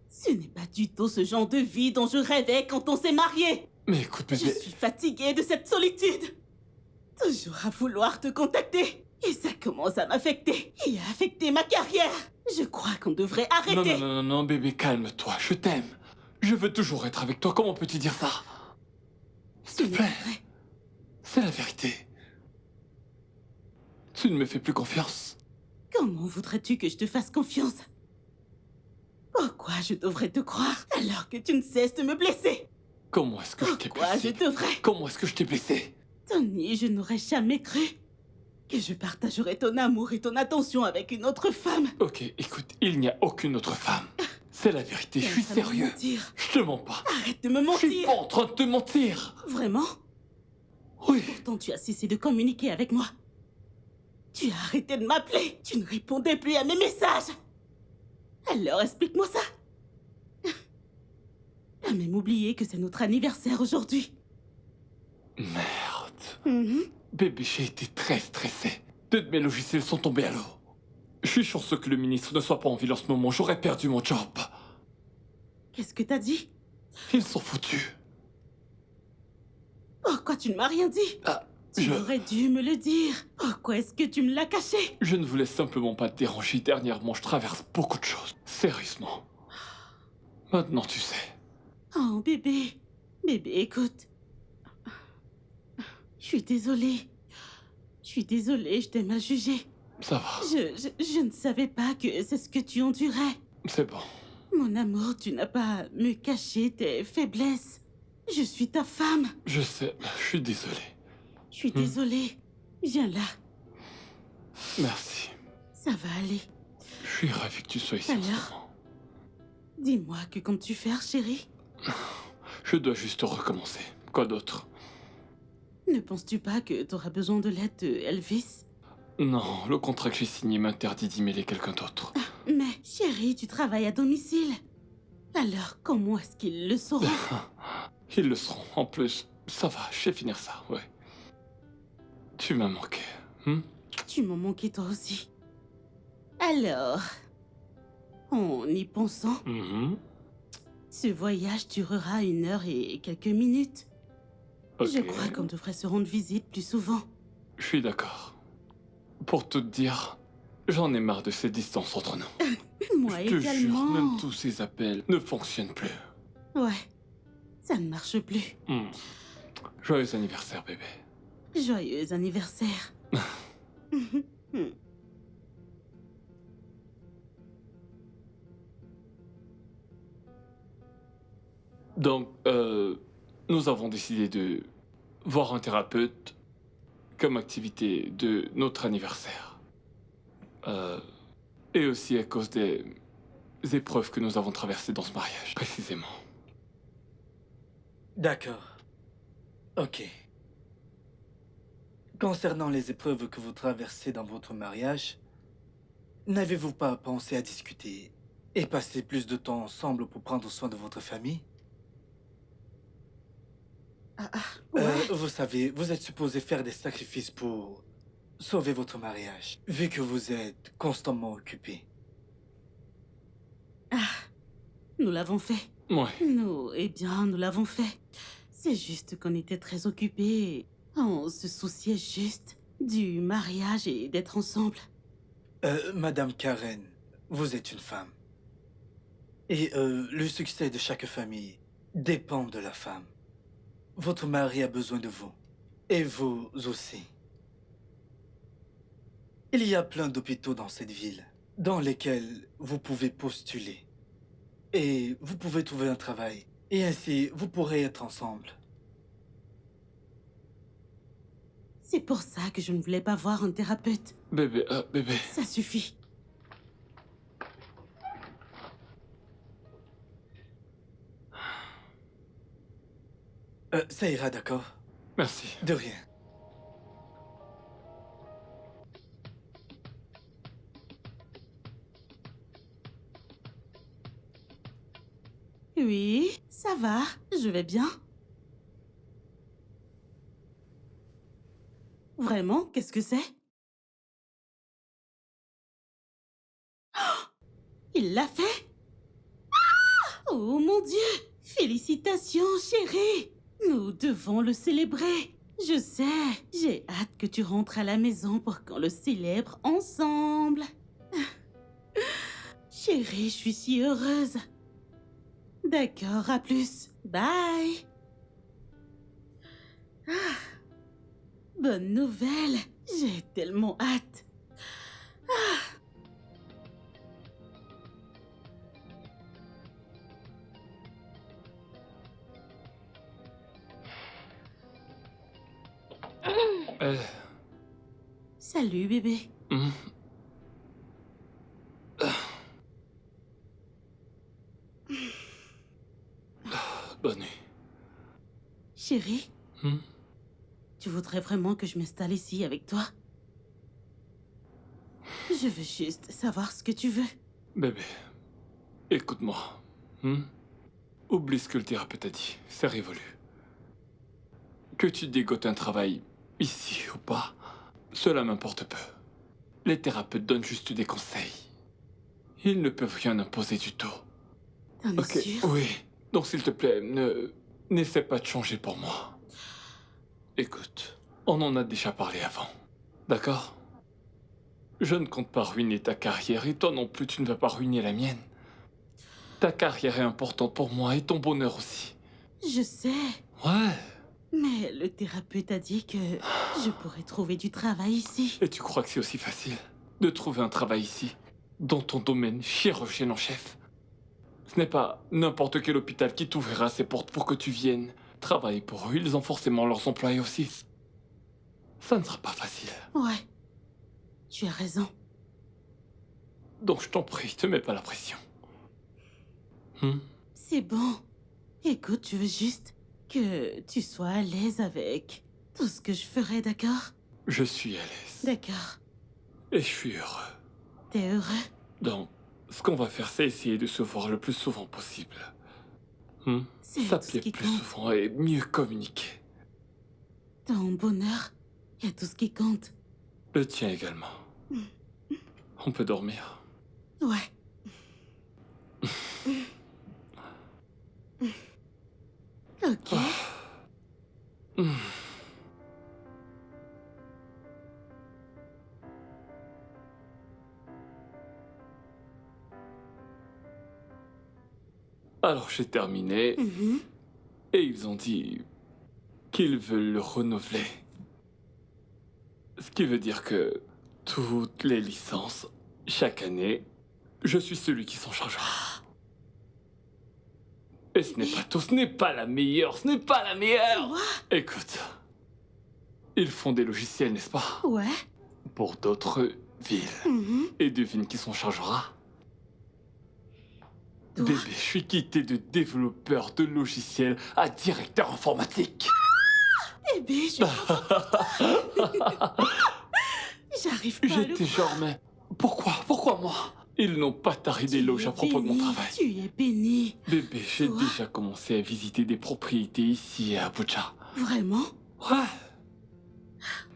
Ce n'est pas du tout ce genre de vie dont je rêvais quand on s'est mariés. Mais écoute, bébé... Je suis fatiguée de cette solitude. Toujours à vouloir te contacter. Et ça commence à m'affecter. Et à affecter ma carrière. Je crois qu'on devrait arrêter. Non, bébé, calme-toi. Je t'aime. Je veux toujours être avec toi. Comment peux-tu dire ça? S'il te plaît. C'est la vérité. Tu ne me fais plus confiance. Comment voudrais-tu que je te fasse confiance? Pourquoi je devrais te croire alors que tu ne cesses de me blesser? Comment est-ce que je t'ai blessé? Pourquoi je devrais? Comment est-ce que je t'ai blessé? Tony, je n'aurais jamais cru que je partagerais ton amour et ton attention avec une autre femme. Ok, écoute, il n'y a aucune autre femme. C'est la vérité, je suis sérieux. Je te mens pas. Arrête de me mentir. Je suis pas en train de te mentir. Vraiment? Oui. Pourtant, tu as cessé de communiquer avec moi. Tu as arrêté de m'appeler. Tu ne répondais plus à mes messages. Alors explique-moi ça. T'as même oublié que c'est notre anniversaire aujourd'hui. Merde. Bébé, j'ai été très stressé. Deux de mes logiciels sont tombés à l'eau. Je suis chanceux que le ministre ne soit pas en ville en ce moment. J'aurais perdu mon job. Qu'est-ce que t'as dit? Ils sont foutus. Pourquoi tu ne m'as rien dit? Tu aurais dû me le dire. Pourquoi est-ce que tu me l'as caché? Je ne voulais simplement pas te déranger. Dernièrement, je traverse beaucoup de choses. Sérieusement. Maintenant, tu sais. Oh, bébé. Bébé, écoute. Je suis désolée. Je t'ai mal jugé. Ça va. Je ne savais pas que c'est ce que tu endurais. C'est bon. Mon amour, tu n'as pas à me cacher tes faiblesses. Je suis ta femme. Je sais, je suis désolé. Je suis désolée. Viens là. Merci. Ça va aller. Je suis ravi que tu sois ici en ce moment. Dis-moi, que comptes-tu faire, chérie? Je dois juste recommencer. Quoi d'autre? Ne penses-tu pas que t'auras besoin de l'aide de Elvis? Non, le contrat que j'ai signé m'interdit d'emailer quelqu'un d'autre. Mais, chérie, tu travailles à domicile. Alors, comment est-ce qu'ils le sauront? Ils le seront. En plus, ça va, je sais finir ça, ouais. Tu m'as manqué. Tu m'as manqué toi aussi. Alors, en y pensant, ce voyage durera 1 heure et quelques minutes. Je crois qu'on devrait se rendre visite plus souvent. Je suis d'accord. Pour tout te dire, j'en ai marre de ces distances entre nous. Moi Je te également. jure, même tous ces appels ne fonctionnent plus. Ouais, ça ne marche plus. Joyeux anniversaire, bébé. Joyeux anniversaire. Donc, nous avons décidé de voir un thérapeute comme activité de notre anniversaire. Et aussi à cause des épreuves que nous avons traversées dans ce mariage, précisément. D'accord. Ok. Concernant les épreuves que vous traversez dans votre mariage, n'avez-vous pas pensé à discuter et passer plus de temps ensemble pour prendre soin de votre famille? Vous savez, vous êtes supposé faire des sacrifices pour sauver votre mariage, vu que vous êtes constamment occupé. Nous l'avons fait. Ouais. Nous l'avons fait. C'est juste qu'on était très occupés. On se souciait juste du mariage et d'être ensemble. Madame Karen, vous êtes une femme. Et le succès de chaque famille dépend de la femme. Votre mari a besoin de vous. Et vous aussi. Il y a plein d'hôpitaux dans cette ville, dans lesquels vous pouvez postuler. Et vous pouvez trouver un travail. Et ainsi, vous pourrez être ensemble. C'est pour ça que je ne voulais pas voir un thérapeute. Bébé, bébé. Ça suffit. Ça ira, d'accord? Merci. De rien. Oui, ça va. Je vais bien. Vraiment? Qu'est-ce que c'est? Oh, il l'a fait? Oh mon Dieu! Félicitations, chérie! Nous devons le célébrer. Je sais, j'ai hâte que tu rentres à la maison pour qu'on le célèbre ensemble. Chérie, je suis si heureuse. D'accord, à plus. Bye. Bonne nouvelle. J'ai tellement hâte. Salut, bébé. Bonne nuit. Chérie, tu voudrais vraiment que je m'installe ici avec toi? Je veux juste savoir ce que tu veux. Bébé, écoute-moi. Oublie ce que le thérapeute a dit, c'est révolu. Que tu dégotes un travail ici ou pas, cela m'importe peu. Les thérapeutes donnent juste des conseils. Ils ne peuvent rien imposer du tout. T'en es sûr? Oui. Donc s'il te plaît, n'essaie pas de changer pour moi. Écoute, on en a déjà parlé avant. D'accord? Je ne compte pas ruiner ta carrière et toi non plus tu ne vas pas ruiner la mienne. Ta carrière est importante pour moi et ton bonheur aussi. Je sais. Ouais. Mais le thérapeute a dit que je pourrais trouver du travail ici. Et tu crois que c'est aussi facile de trouver un travail ici, dans ton domaine, chirurgienne en chef? Ce n'est pas n'importe quel hôpital qui t'ouvrira ses portes pour que tu viennes travailler pour eux. Ils ont forcément leurs employés aussi. Ça ne sera pas facile. Ouais. Tu as raison. Donc je t'en prie, te mets pas la pression. C'est bon. Écoute, je veux juste que tu sois à l'aise avec tout ce que je ferai, d'accord? Je suis à l'aise. D'accord. Et je suis heureux. T'es heureux? Donc, ce qu'on va faire, c'est essayer de se voir le plus souvent possible. C'est tout ce S'appeler qui plus compte. souvent et mieux communiquer. Ton bonheur, y a tout ce qui compte. Le tien également. On peut dormir. Ouais. Ok. Alors j'ai terminé et ils ont dit qu'ils veulent le renouveler. Ce qui veut dire que toutes les licences, chaque année, je suis celui qui s'en chargera. Et ce n'est pas tout, ce n'est pas la meilleure, ce n'est pas la meilleure. Écoute, ils font des logiciels, n'est-ce pas? Ouais. Pour d'autres villes. Et devine qui s'en chargera? Bébé, je suis quitté de développeur de logiciels à directeur informatique. Bébé, je... J'arrive pas à le J'étais genre, mais pourquoi moi? Ils n'ont pas taré d'éloges à propos de mon travail. Tu es béni. Bébé, j'ai déjà commencé à visiter des propriétés ici à Abuja. Vraiment? Ouais.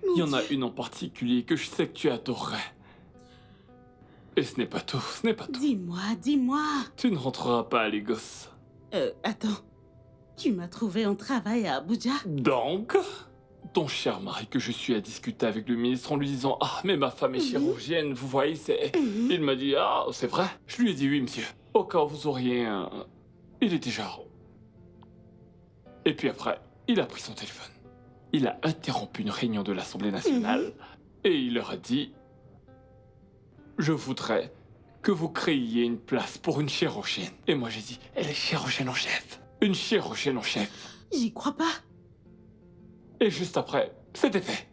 Il y en a une en particulier que je sais que tu adorerais. Et ce n'est pas tout, ce n'est pas tout. Dis-moi. Tu ne rentreras pas à Lagos. Attends. Tu m'as trouvé un travail à Abuja? Donc, ton cher mari que je suis à discuter avec le ministre en lui disant « Ah, mais ma femme est chirurgienne, vous voyez, c'est... » Il m'a dit « Ah, c'est vrai ?» Je lui ai dit « Oui, monsieur. Au cas où vous auriez un... » Il était genre... Et puis après, il a pris son téléphone. Il a interrompu une réunion de l'Assemblée nationale et il leur a dit « Je voudrais que vous créiez une place pour une chirurgienne. » Et moi j'ai dit « Elle est chirurgienne en chef. Une chirurgienne en chef. » J'y crois pas. Et juste après, c'était fait.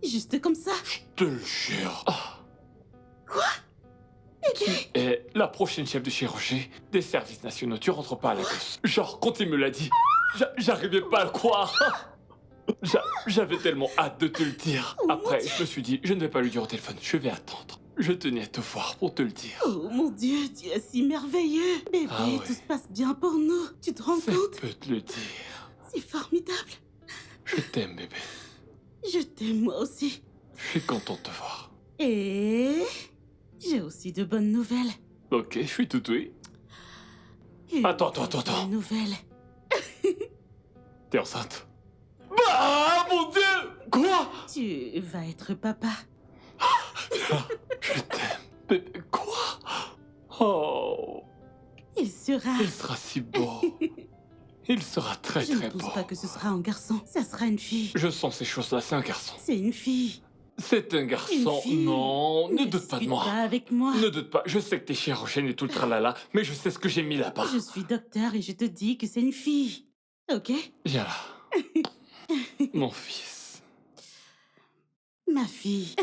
Juste comme ça? Je te le jure. Quoi? Tu es la prochaine chef de chirurgie des services nationaux. Tu rentres pas à Lagos. Genre, quand il me l'a dit, j'arrivais pas à le croire. J'avais tellement hâte de te le dire. Après, je me suis dit, je ne vais pas lui dire au téléphone, je vais attendre. Je tenais à te voir pour te le dire. Oh mon Dieu, tu es si merveilleux. Bébé, tout se passe bien pour nous. Tu te rends compte? Je peux te le dire. C'est formidable. Je t'aime, bébé. Je t'aime moi aussi. Je suis content de te voir. Et... j'ai aussi de bonnes nouvelles. Ok, je suis tout oui. Attends. Bonne nouvelle. T'es enceinte? Ah, mon Dieu! Quoi? Tu vas être papa. Je t'aime, bébé. Quoi? Oh. Il sera si beau. Il sera très Je ne très beau. pense pas que ce sera un garçon. Ça sera une fille. Je sens ces choses-là, c'est un garçon. C'est une fille. C'est un garçon. Une fille. Non, ne doute pas de moi. Pas avec moi. Ne doute pas, je sais que t'es chirurgienne et tout le tralala, mais je sais ce que j'ai mis là-bas. Je suis docteur et je te dis que c'est une fille. Ok? Viens là. Mon fils. Ma fille.